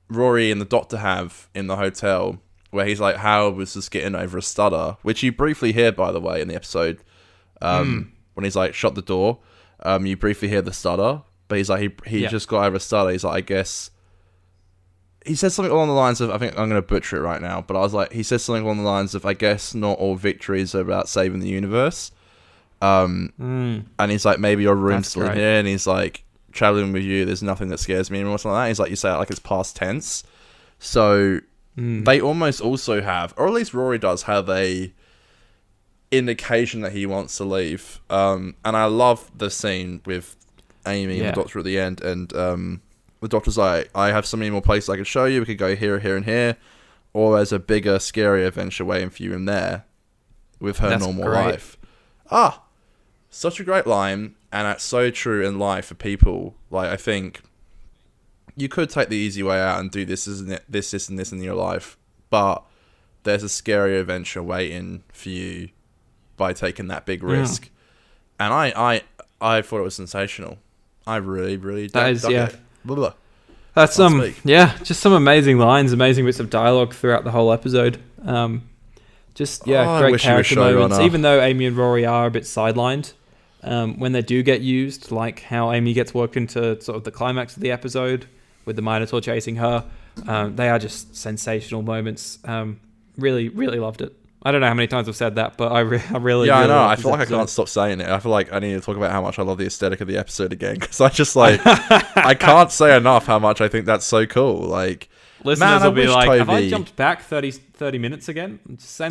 Rory and the Doctor have in the hotel, where he's like, Howard was just getting over a stutter, which you briefly hear, by the way, in the episode, when he's like, shut the door, you briefly hear the stutter, but he's like, he just got over a stutter. He's like, I guess... He says something along the lines of, I think I'm going to butcher it right now, but I was like, he says something along the lines of, I guess not all victories are about saving the universe. And he's like, maybe your room's still in here, and he's like, traveling with you, there's nothing that scares me, or something like that. He's like, you say it like it's past tense. So they almost also have, or at least Rory does have a indication that he wants to leave. And I love the scene with Amy and the Doctor at the end, and the Doctor's like, I have so many more places I could show you. We could go here, here, and here. Or there's a bigger, scary adventure waiting for you in there with her normal life. Such a great line, and that's so true in life for people. Like, I think you could take the easy way out and do this, isn't it? This, and this in your life. But there's a scary adventure waiting for you by taking that big risk. And I thought it was sensational. I really, really dug it. Blah, blah. That's just some amazing lines, amazing bits of dialogue throughout the whole episode. Great character moments. Even though Amy and Rory are a bit sidelined, when they do get used, like how Amy gets worked into sort of the climax of the episode with the Minotaur chasing her, they are just sensational moments. Really, really loved it. I don't know how many times I've said that, but I really... Yeah, I know. I feel like I can't stop saying it. I feel like I need to talk about how much I love the aesthetic of the episode again, because I just, like... I can't say enough how much I think that's so cool. Like... Listeners will be like, have I jumped back 30 minutes again?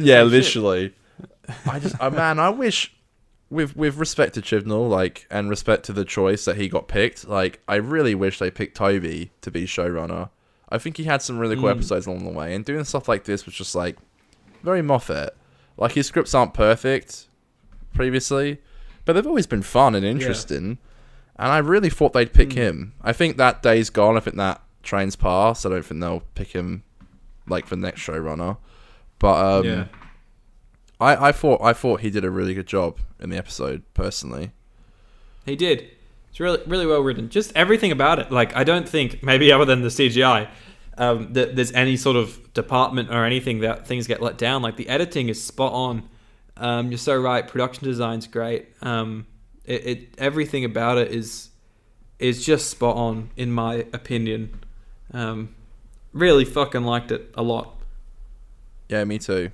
Yeah, literally. I wish... With respect to Chibnall, like, and respect to the choice that he got picked, like, I really wish they picked Toby to be showrunner. I think he had some really cool episodes along the way, and doing stuff like this was just, like... very Moffat. Like, his scripts aren't perfect previously, but they've always been fun and interesting. And I really thought they'd pick him. I think that day's gone. I think that train's passed. I don't think they'll pick him like for the next showrunner. But I thought he did a really good job in the episode, personally. He did. It's really, really well written. Just everything about it. Like, I don't think, maybe other than the CGI, that there's any sort of department or anything that things get let down. Like, the editing is spot on. You're so right. Production design's great. Everything about it is just spot on, in my opinion. Really fucking liked it a lot. Yeah, me too.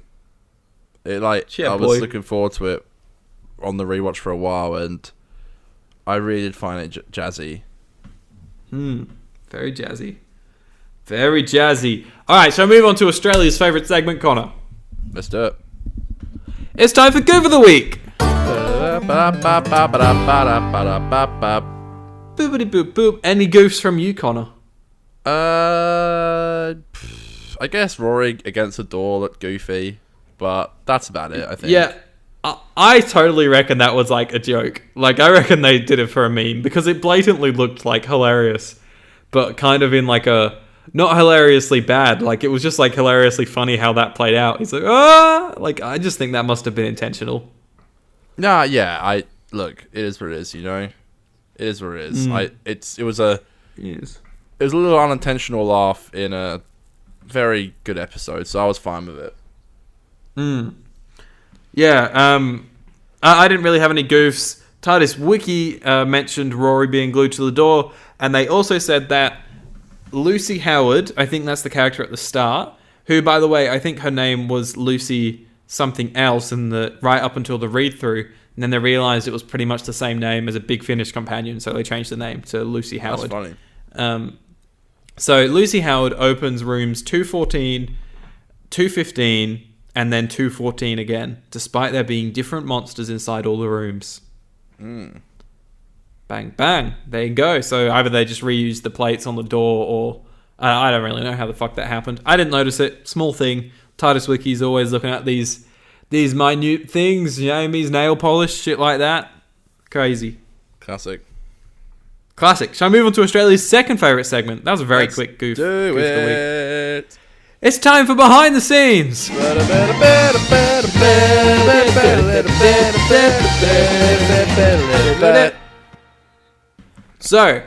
I was looking forward to it on the rewatch for a while, and I really did find it jazzy. Very jazzy. Very jazzy. All right, so move on to Australia's favourite segment, Connor. Let's do it. It's time for Goof of the Week. Boopity boop boop. Any goofs from you, Connor? I guess Rory against the door looked goofy, but that's about it, I think. Yeah, I totally reckon that was like a joke. Like, I reckon they did it for a meme, because it blatantly looked like hilarious, but kind of in like a... not hilariously bad. Like, it was just like hilariously funny how that played out. He's like, like, I just think that must have been intentional. Nah, yeah. Look, it is what it is, you know? It is what it is. It was a little unintentional laugh in a very good episode, so I was fine with it. Yeah, I didn't really have any goofs. TARDIS Wiki mentioned Rory being glued to the door, and they also said that Lucy Howard, I think that's the character at the start, who, by the way, I think her name was Lucy something else right up until the read-through, and then they realised it was pretty much the same name as a Big Finish companion, so they changed the name to Lucy Howard. That's funny. So Lucy Howard opens rooms 214, 215, and then 214 again, despite there being different monsters inside all the rooms. Bang, bang. There you go. So either they just reused the plates on the door, or I don't really know how the fuck that happened. I didn't notice it. Small thing. TARDIS Wiki's always looking at these minute things. Amy's nail polish, shit like that. Crazy. Classic. Shall I move on to Australia's second favourite segment? That was a very quick goof. Do goof of the week. it. It's time for Behind the Scenes. So,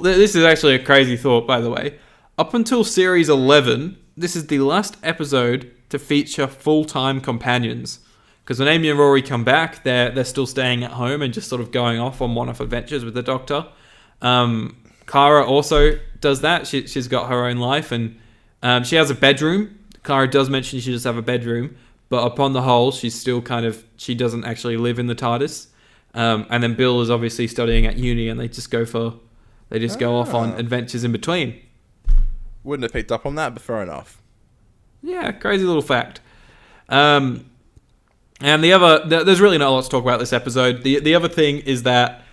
this is actually a crazy thought, by the way. Up until series 11, this is the last episode to feature full-time companions. Because when Amy and Rory come back, they're still staying at home and just sort of going off on one-off adventures with the Doctor. Kara also does that. She's got her own life, and she has a bedroom. Kara does mention she does have a bedroom, but upon the whole, she's still she doesn't actually live in the TARDIS. And then Bill is obviously studying at uni, and they just go off on adventures in between. Wouldn't have picked up on that, but fair enough. Yeah, crazy little fact. And there's really not a lot to talk about this episode. The other thing is that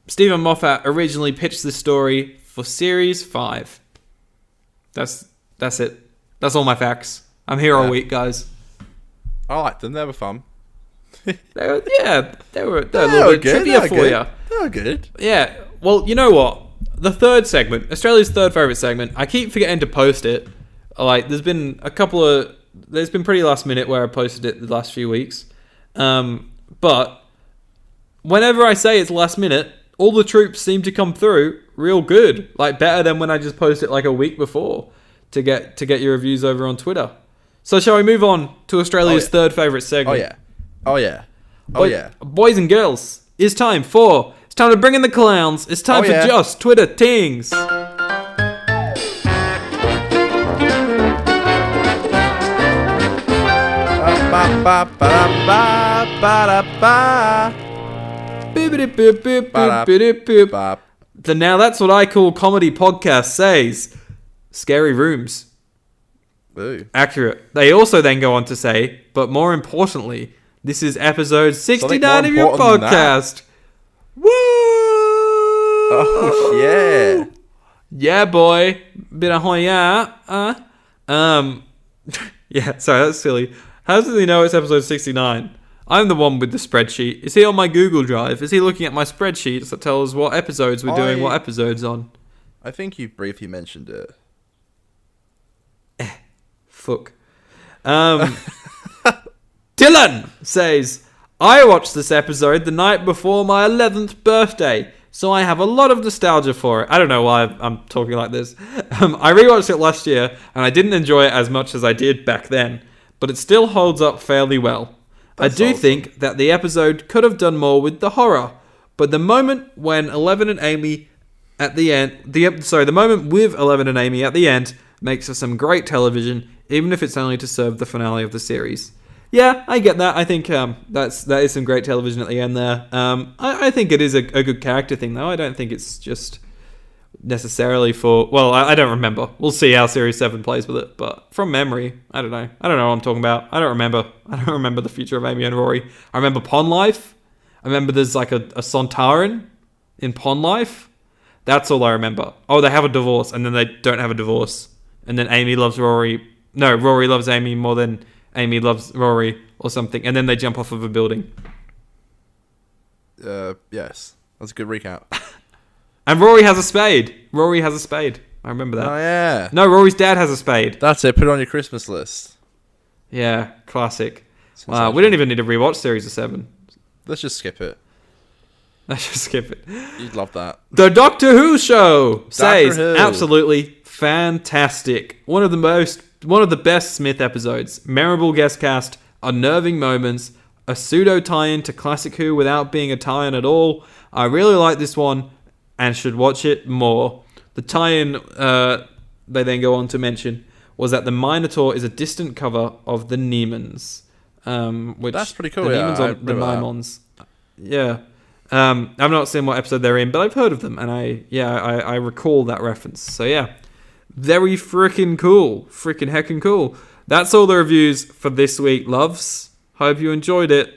Stephen Moffat originally pitched this story for Series 5. That's it. That's all my facts. I'm here all week, guys. I liked them. They were fun. They were a little bit trivia for you. They were good. Yeah. Well, you know what? The third segment, Australia's third favourite segment, I keep forgetting to post it. Like, there's been pretty last minute where I posted it the last few weeks. But whenever I say it's last minute, all the troops seem to come through real good. Like, better than when I just post it like a week before to get your reviews over on Twitter. So shall we move on to Australia's third favourite segment? Oh yeah. Boys and girls, it's time to bring in the clowns. It's time for just Twitter Tings. So now that's what I call comedy podcast says. Scary rooms. Ooh. Accurate. They also then go on to say, but more importantly, this is episode 69 of your podcast. Woo! Oh yeah. Yeah, boy. Bit of hoya. Yeah, sorry, that's silly. How does he know it's episode 69? I'm the one with the spreadsheet. Is he on my Google Drive? Is he looking at my spreadsheets that tell us what episodes we're doing what episodes on? I think you briefly mentioned it. Fuck. Dylan says, I watched this episode the night before my 11th birthday, so I have a lot of nostalgia for it. I don't know why I'm talking like this. I rewatched it last year, and I didn't enjoy it as much as I did back then, but it still holds up fairly well. That's I do awesome. think that the episode could have done more with the horror, but the moment when Eleven and Amy at the end, the moment with Eleven and Amy at the end makes for some great television, even if it's only to serve the finale of the series. Yeah, I get that. I think that is some great television at the end there. I think it is a good character thing, though. I don't think it's just necessarily for... Well, I don't remember. We'll see how Series 7 plays with it. But from memory, I don't know. I don't know what I'm talking about. I don't remember the future of Amy and Rory. I remember Pond Life. I remember there's like a Sontaran in Pond Life. That's all I remember. Oh, they have a divorce, and then they don't have a divorce. And then Amy loves Rory. No, Rory loves Amy more than Amy loves Rory or something. And then they jump off of a building. Yes. That's a good recap. And Rory has a spade. I remember that. Oh, yeah. No, Rory's dad has a spade. That's it. Put it on your Christmas list. Yeah, classic. Wow, we don't even need to rewatch Series of 7. Let's just skip it. Let's just skip it. You'd love that. The Doctor Who show says Who. absolutely fantastic. One of the best Smith episodes. Memorable guest cast, unnerving moments, a pseudo tie-in to Classic Who without being a tie-in at all. I really like this one and should watch it more. The tie-in they then go on to mention was that the Minotaur is a distant cover of the Nemons. Which That's pretty cool. The Yeah, Nemons I on the remember that. Mimons. Yeah. I've not seen what episode they're in, but I've heard of them, and I recall that reference. So yeah, very freaking cool, freaking heckin' cool. That's all the reviews for this week, loves. Hope you enjoyed it.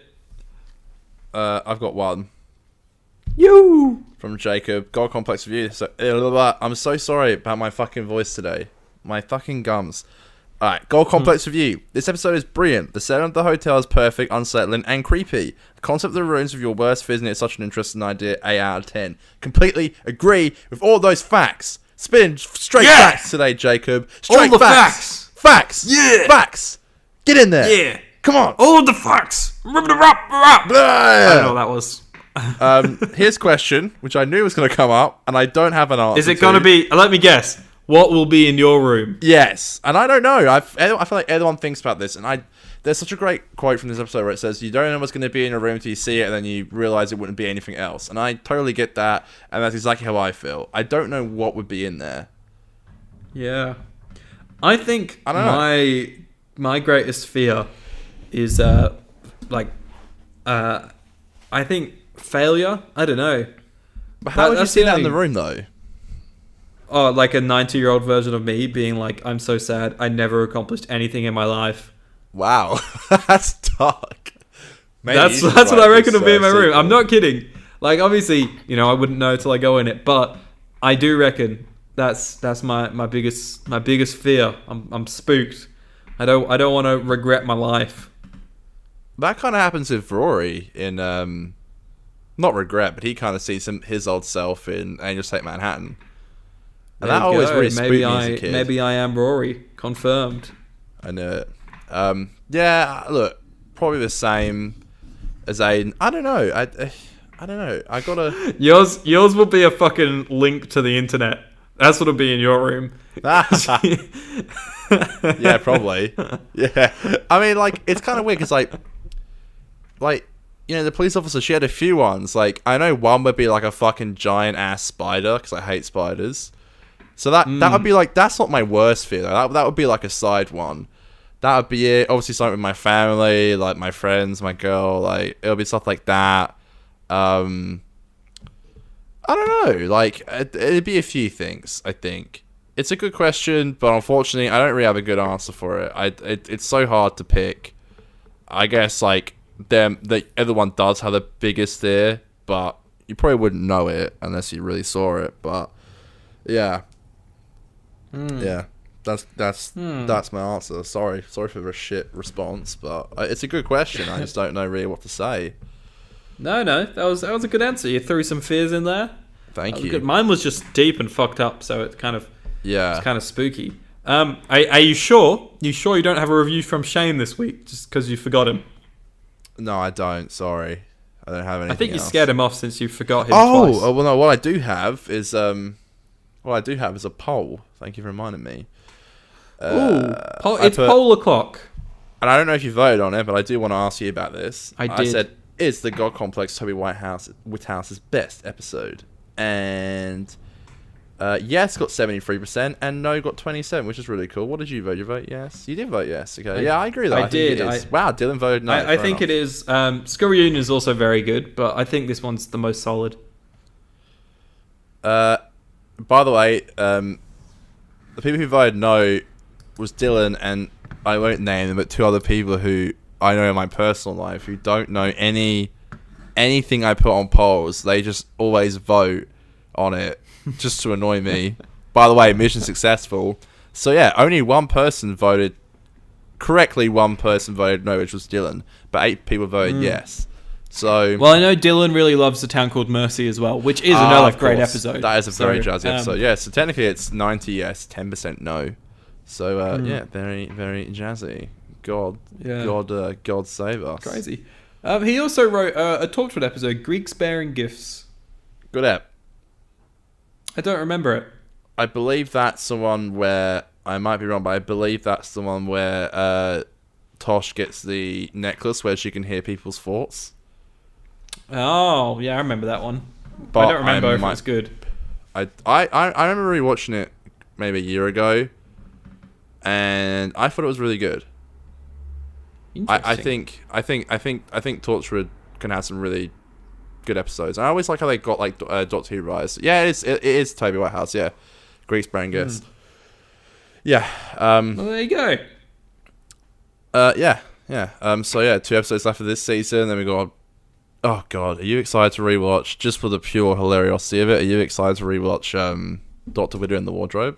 I've got one You. from Jacob. God Complex review. So, I'm so sorry about my fucking voice today. My fucking gums. Alright, Gold Complex review. This episode is brilliant. The setting of the hotel is perfect, unsettling, and creepy. The concept of the ruins of your worst fears is such an interesting idea. 8 out of 10. Completely agree with all those facts. Spin straight facts today, Jacob. Straight All the facts. Facts. Yeah. Facts. Get in there. Yeah. Come on. All the facts. I don't know what that was. Here's a question, which I knew was going to come up, and I don't have an answer. Is it going to be? Let me guess. What will be in your room? Yes, and I don't know. I feel like everyone thinks about this, and there's such a great quote from this episode where it says, "You don't know what's going to be in your room until you see it, and then you realize it wouldn't be anything else." And I totally get that, and that's exactly how I feel. I don't know what would be in there. Yeah, I think I don't know. my greatest fear is I think failure. I don't know. But how would you that's see the that in the only- room, though? Oh, like a 90-year-old version of me being like, I'm so sad. I never accomplished anything in my life. Wow, that's dark. Maybe That's you should what write I reckon this, will be in my room. sequel. I'm not kidding. Like, obviously, I wouldn't know till I go in it, but I do reckon that's my biggest fear. I'm spooked. I don't want to regret my life. That kind of happens with Rory in not regret, but he kind of sees his old self in Angels Take Manhattan. And that always really spooked me as a kid. Maybe I am Rory. Confirmed. I knew it. Yeah, look, probably the same as Aiden. I don't know. I don't know. I gotta. Yours will be a fucking link to the internet. That's what'll be in your room. Yeah, probably. Yeah. I mean, like, it's kind of weird because, like, the police officer, she had a few ones. Like, I know one would be like a fucking giant ass spider because I hate spiders. So that would be like, that's not my worst fear though. That would be like a side one. That would be it. Obviously something with my family, like my friends, my girl, like it'll be stuff like that. I don't know. Like it'd be a few things, I think. It's a good question, but unfortunately I don't really have a good answer for it. It's so hard to pick. I guess like everyone does have the biggest fear, but you probably wouldn't know it unless you really saw it. But yeah. Yeah, that's my answer. Sorry for the shit response, but it's a good question. I just don't know really what to say. No, that was a good answer. You threw some fears in there. Thank you. Good. Mine was just deep and fucked up, so it's kind of spooky. Are you sure? You sure you don't have a review from Shane this week just because you forgot him? No, I don't. Sorry, I don't have anything. I think you else. scared him off since you forgot him twice. Oh well, no. What I do have is a poll. Thank you for reminding me. It's poll o'clock. And I don't know if you voted on it, but I do want to ask you about this. I I did. said, is the God Complex Toby Whithouse's best episode? And yes got 73%, and no got 27%, which is really cool. What did you vote? You vote yes? You did vote yes. Okay. Yeah, I agree though. I think did. it is. Wow, Dylan voted no. I think it is. School Reunion is also very good, but I think this one's the most solid. By the way, the people who voted no was Dylan, and I won't name them, but two other people who I know in my personal life who don't know anything I put on polls. They just always vote on it just to annoy me. By the way, mission successful. So yeah, only one person voted correctly. One person voted no, which was Dylan, but 8 people voted yes. So well, I know Dylan really loves The Town Called Mercy as well, which is another of great course. episode. That is a very So, jazzy episode. Yeah, so technically it's 90 yes, 10% no. So yeah, very very jazzy. God save us. Crazy. He also wrote a Torchwood episode, Greeks Bearing Gifts. Good app. I don't remember it. I believe that's the one where I might be wrong, but I believe that's the one where Tosh gets the necklace where she can hear people's thoughts. Oh, yeah, I remember that one. But I don't remember if it's good. I remember rewatching it maybe a year ago, and I thought it was really good. I think Torchwood can have some really good episodes. And I always like how they got like Doctor Who rise. Yeah, it is Toby Whitehouse. Yeah, Grease Brangus. Yeah. Well, there you go. Yeah. So yeah, 2 episodes left of this season. Then we got. Oh god, are you excited to rewatch just for the pure hilarity of it? Are you excited to rewatch Doctor Widow in the Wardrobe?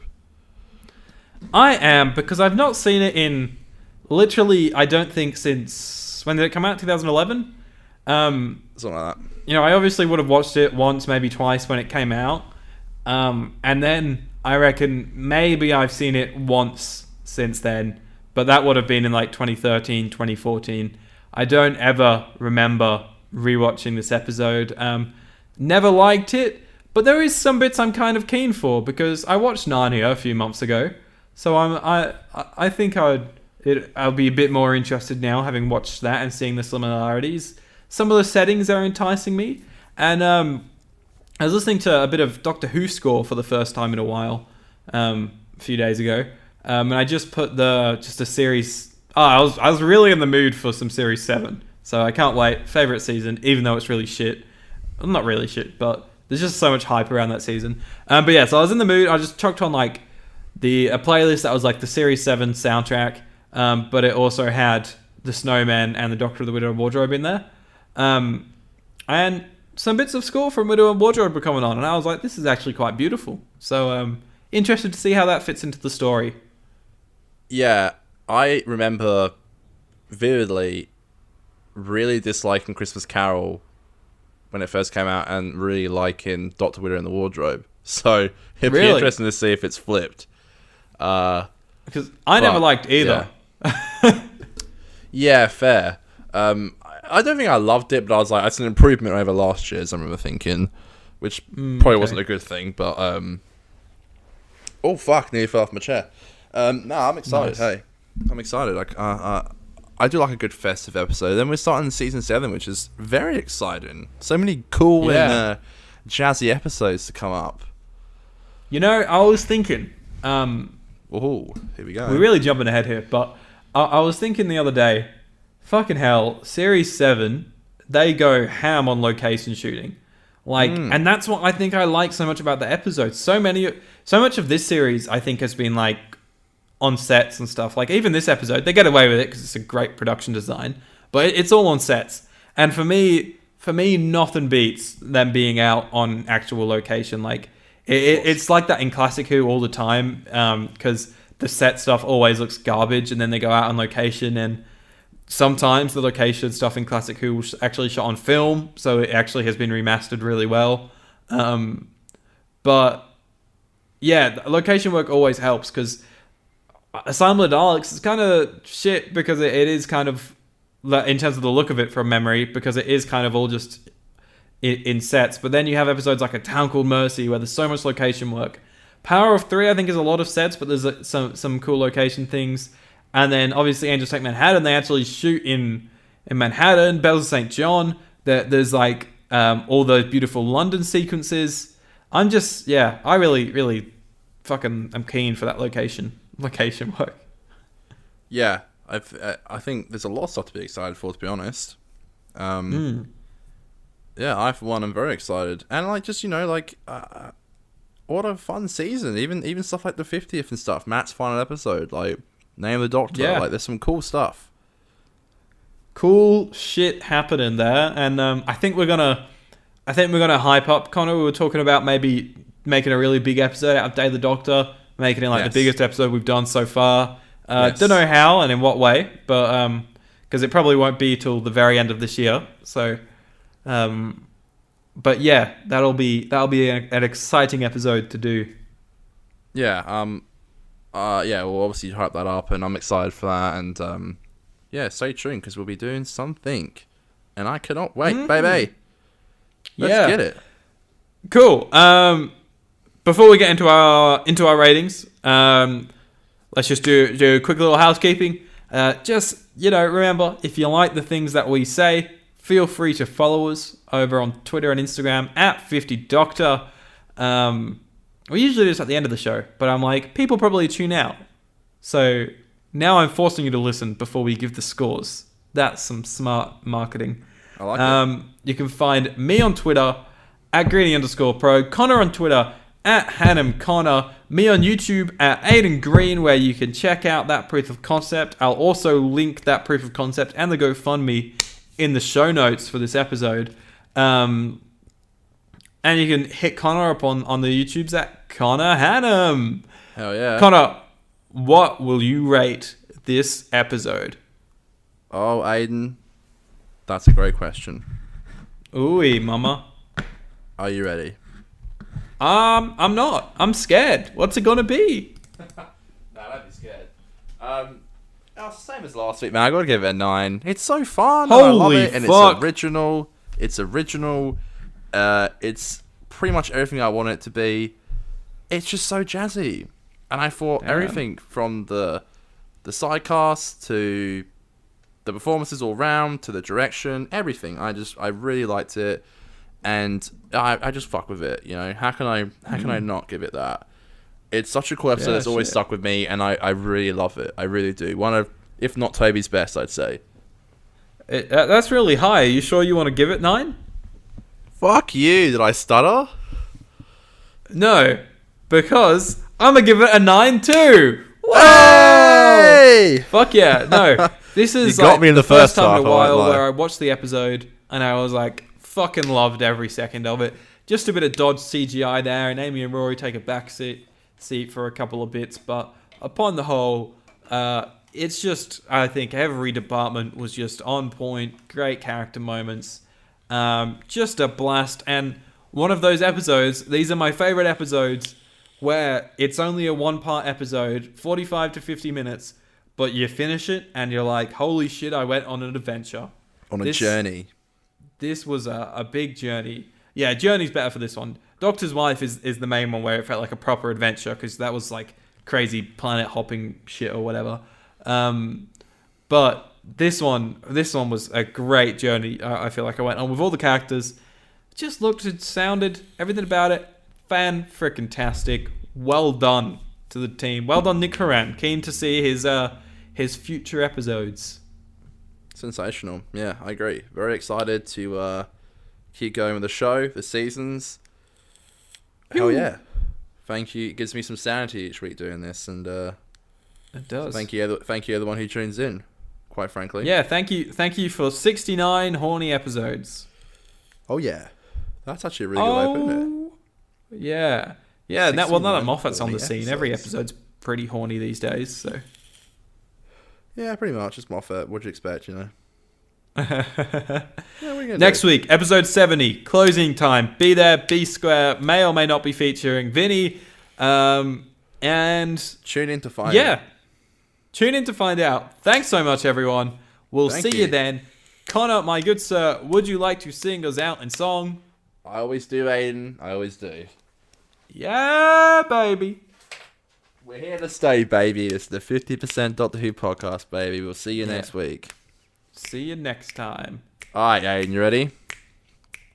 I am, because I've not seen it in literally, I don't think since, when did it come out? 2011? Something like that. You know, I obviously would have watched it once, maybe twice when it came out. And then I reckon maybe I've seen it once since then, but that would have been in like 2013, 2014. I don't ever remember rewatching this episode. Never liked it, but there is some bits I'm kind of keen for, because I watched Narnia a few months ago, so I think I'll be a bit more interested now, having watched that and seeing the similarities. Some of the settings are enticing me, and I was listening to a bit of Doctor Who score for the first time in a while, a few days ago, and I just put a series. I was really in the mood for some Series 7. So I can't wait. Favorite season, even though it's really shit. Well, not really shit, but there's just so much hype around that season. But yeah, so I was in the mood. I just chucked on like a playlist that was like the Series 7 soundtrack, but it also had the Snowman and the Doctor of the Widow and Wardrobe in there. And some bits of score from Widow and Wardrobe were coming on, and I was like, this is actually quite beautiful. So interested to see how that fits into the story. Yeah, I remember vividly really disliking Christmas Carol when it first came out, and really liking Doctor Widow in the Wardrobe. So it'd be interesting to see if it's flipped. Because I never liked either. Yeah, yeah, fair. I don't think I loved it, but I was like, it's an improvement over last year's, I remember thinking, which probably wasn't a good thing, but oh fuck, nearly fell off my chair. No, I'm excited. Nice. Hey, I'm excited. Like, I do like a good festive episode. Then we're starting season 7, which is very exciting. So many cool and jazzy episodes to come up. You know, I was thinking. Oh, here we go. We're really jumping ahead here, but I was thinking the other day, fucking hell, Series 7, they go ham on location shooting. Like, and that's what I think I like so much about the episodes. So much of this series, I think, has been like on sets and stuff. Like, even this episode, they get away with it because it's a great production design, but it's all on sets. And for me, nothing beats them being out on actual location. Like, it's like that in Classic Who all the time, because the set stuff always looks garbage, and then they go out on location, and sometimes the location stuff in Classic Who was actually shot on film, so it actually has been remastered really well. But yeah, location work always helps, because Asylum of the Daleks is kind of shit, because it is kind of, in terms of the look of it from memory, because it is kind of all just in sets. But then you have episodes like A Town Called Mercy, where there's so much location work. Power of Three, I think, is a lot of sets, but there's some cool location things. And then obviously Angels Take Manhattan, they actually shoot in Manhattan. Bells of St. John, there's like all those beautiful London sequences. I'm just, I really, really fucking am keen for that location work. Yeah, I think there's a lot of stuff to be excited for, to be honest. Yeah, I for one am very excited, and like, just, you know, like what a fun season. Even stuff like the 50th and stuff. Matt's final episode, like Name of the Doctor. Yeah. Like, there's some cool stuff. Cool shit happening there, and I think we're gonna hype up. Connor, we were talking about maybe making a really big episode out of Day of the Doctor. Making it like the biggest episode we've done so far. Don't know how and in what way, but because it probably won't be till the very end of this year. So, but yeah, that'll be an exciting episode to do. Yeah. Yeah. We'll obviously hype that up, and I'm excited for that. And yeah, stay tuned, because we'll be doing something, and I cannot wait, baby. Let's get it. Cool. Before we get into our ratings, let's just do a quick little housekeeping. Just, remember, if you like the things that we say, feel free to follow us over on Twitter and Instagram at 50doctor. We usually do this at the end of the show, but I'm like, people probably tune out. So now I'm forcing you to listen before we give the scores. That's some smart marketing. I like it. You can find me on Twitter at Greeny_Pro, Connor on Twitter at Hannum Connor, me on YouTube at Aiden Green, where you can check out that proof of concept. I'll also link that proof of concept and the GoFundMe in the show notes for this episode. And you can hit Connor up on the YouTubes at Connor Hannum. Hell yeah. Connor, what will you rate this episode? Oh, Aiden, that's a great question. Ooh, mama. Are you ready? I'm not. I'm scared. What's it gonna be? No, don't be scared. Same as last week, man. I gotta give it a 9. It's so fun. I love it, and fuck. It's original. It's pretty much everything I want it to be. It's just so jazzy, and I thought everything from the sidecast to the performances all round to the direction, everything. I really liked it, and I just fuck with it. How can I not give it that? It's such a cool episode. It's always stuck with me, and I really love it. I really do. One of, if not Toby's best, I'd say. That's really high. Are you sure you want to give it 9? Fuck you. Did I stutter? No, because I'm gonna give it a 9 too. Whoa! Hey! Fuck yeah! No, this is You got me in the first time half, in a I won't while lie. where I watched the episode and I was like, fucking loved every second of it. Just a bit of dodge CGI there, and Amy and Rory take a back seat for a couple of bits, but upon the whole, it's just, I think every department was just on point. Great character moments, just a blast. And one of those episodes, these are my favorite episodes, where it's only a 1-part episode, 45 to 50 minutes, but you finish it and you're like, holy shit, I went on an adventure. On a journey. This was a big journey. Yeah, Journey's better for this one. Doctor's Wife is the main one where it felt like a proper adventure, because that was like crazy planet hopping shit or whatever. But this one was a great journey. I feel like I went on with all the characters. Just looked and sounded, everything about it, fan-frickin-tastic. Well done to the team. Well done, Nick Horan. Keen to see his future episodes. Sensational. Yeah, I agree. Very excited to keep going with the show, the seasons. Hell yeah. Thank you. It gives me some sanity each week doing this, and It does. thank you everyone who tunes in, quite frankly. Yeah, thank you for 69 horny episodes. Oh yeah. That's actually a really good way of putting it. Yeah. Yeah, now that 69 Moffat's on the horny scene, every episodes. episode's pretty horny these days, so. Yeah, pretty much. It's Moffat. What'd you expect, Yeah, we're gonna Next week, episode 70, closing time. Be there, be square, may or may not be featuring Vinny. And tune in to find yeah, tune in to find out. Thanks so much, everyone. We'll Thank see you. you then. Connor, my good sir, would you like to sing us out in song? I always do, Aiden. I always do. Yeah, baby. We're here to stay, baby. It's the 50% Doctor Who podcast, baby. We'll see you next week. See you next time. Alright, Aiden, you ready?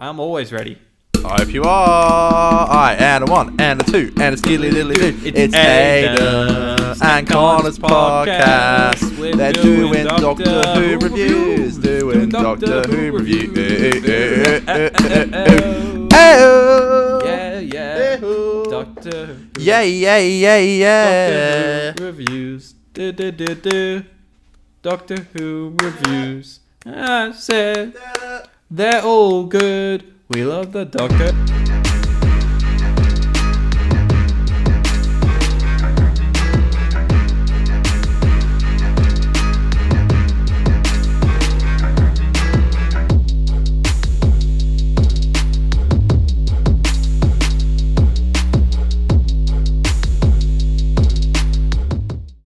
I'm always ready. I hope you are. Alright, and a 1, and a 2, and a skilly dilly doo. It's Aiden and Connor's podcast. They're doing Doctor Who reviews. Doing Doctor Who reviews. Yeah, yeah. Doctor Who. Yeah, yeah, yeah, yeah. Doctor Who reviews. Do. Doctor Who reviews. I said they're all good. We love the Doctor.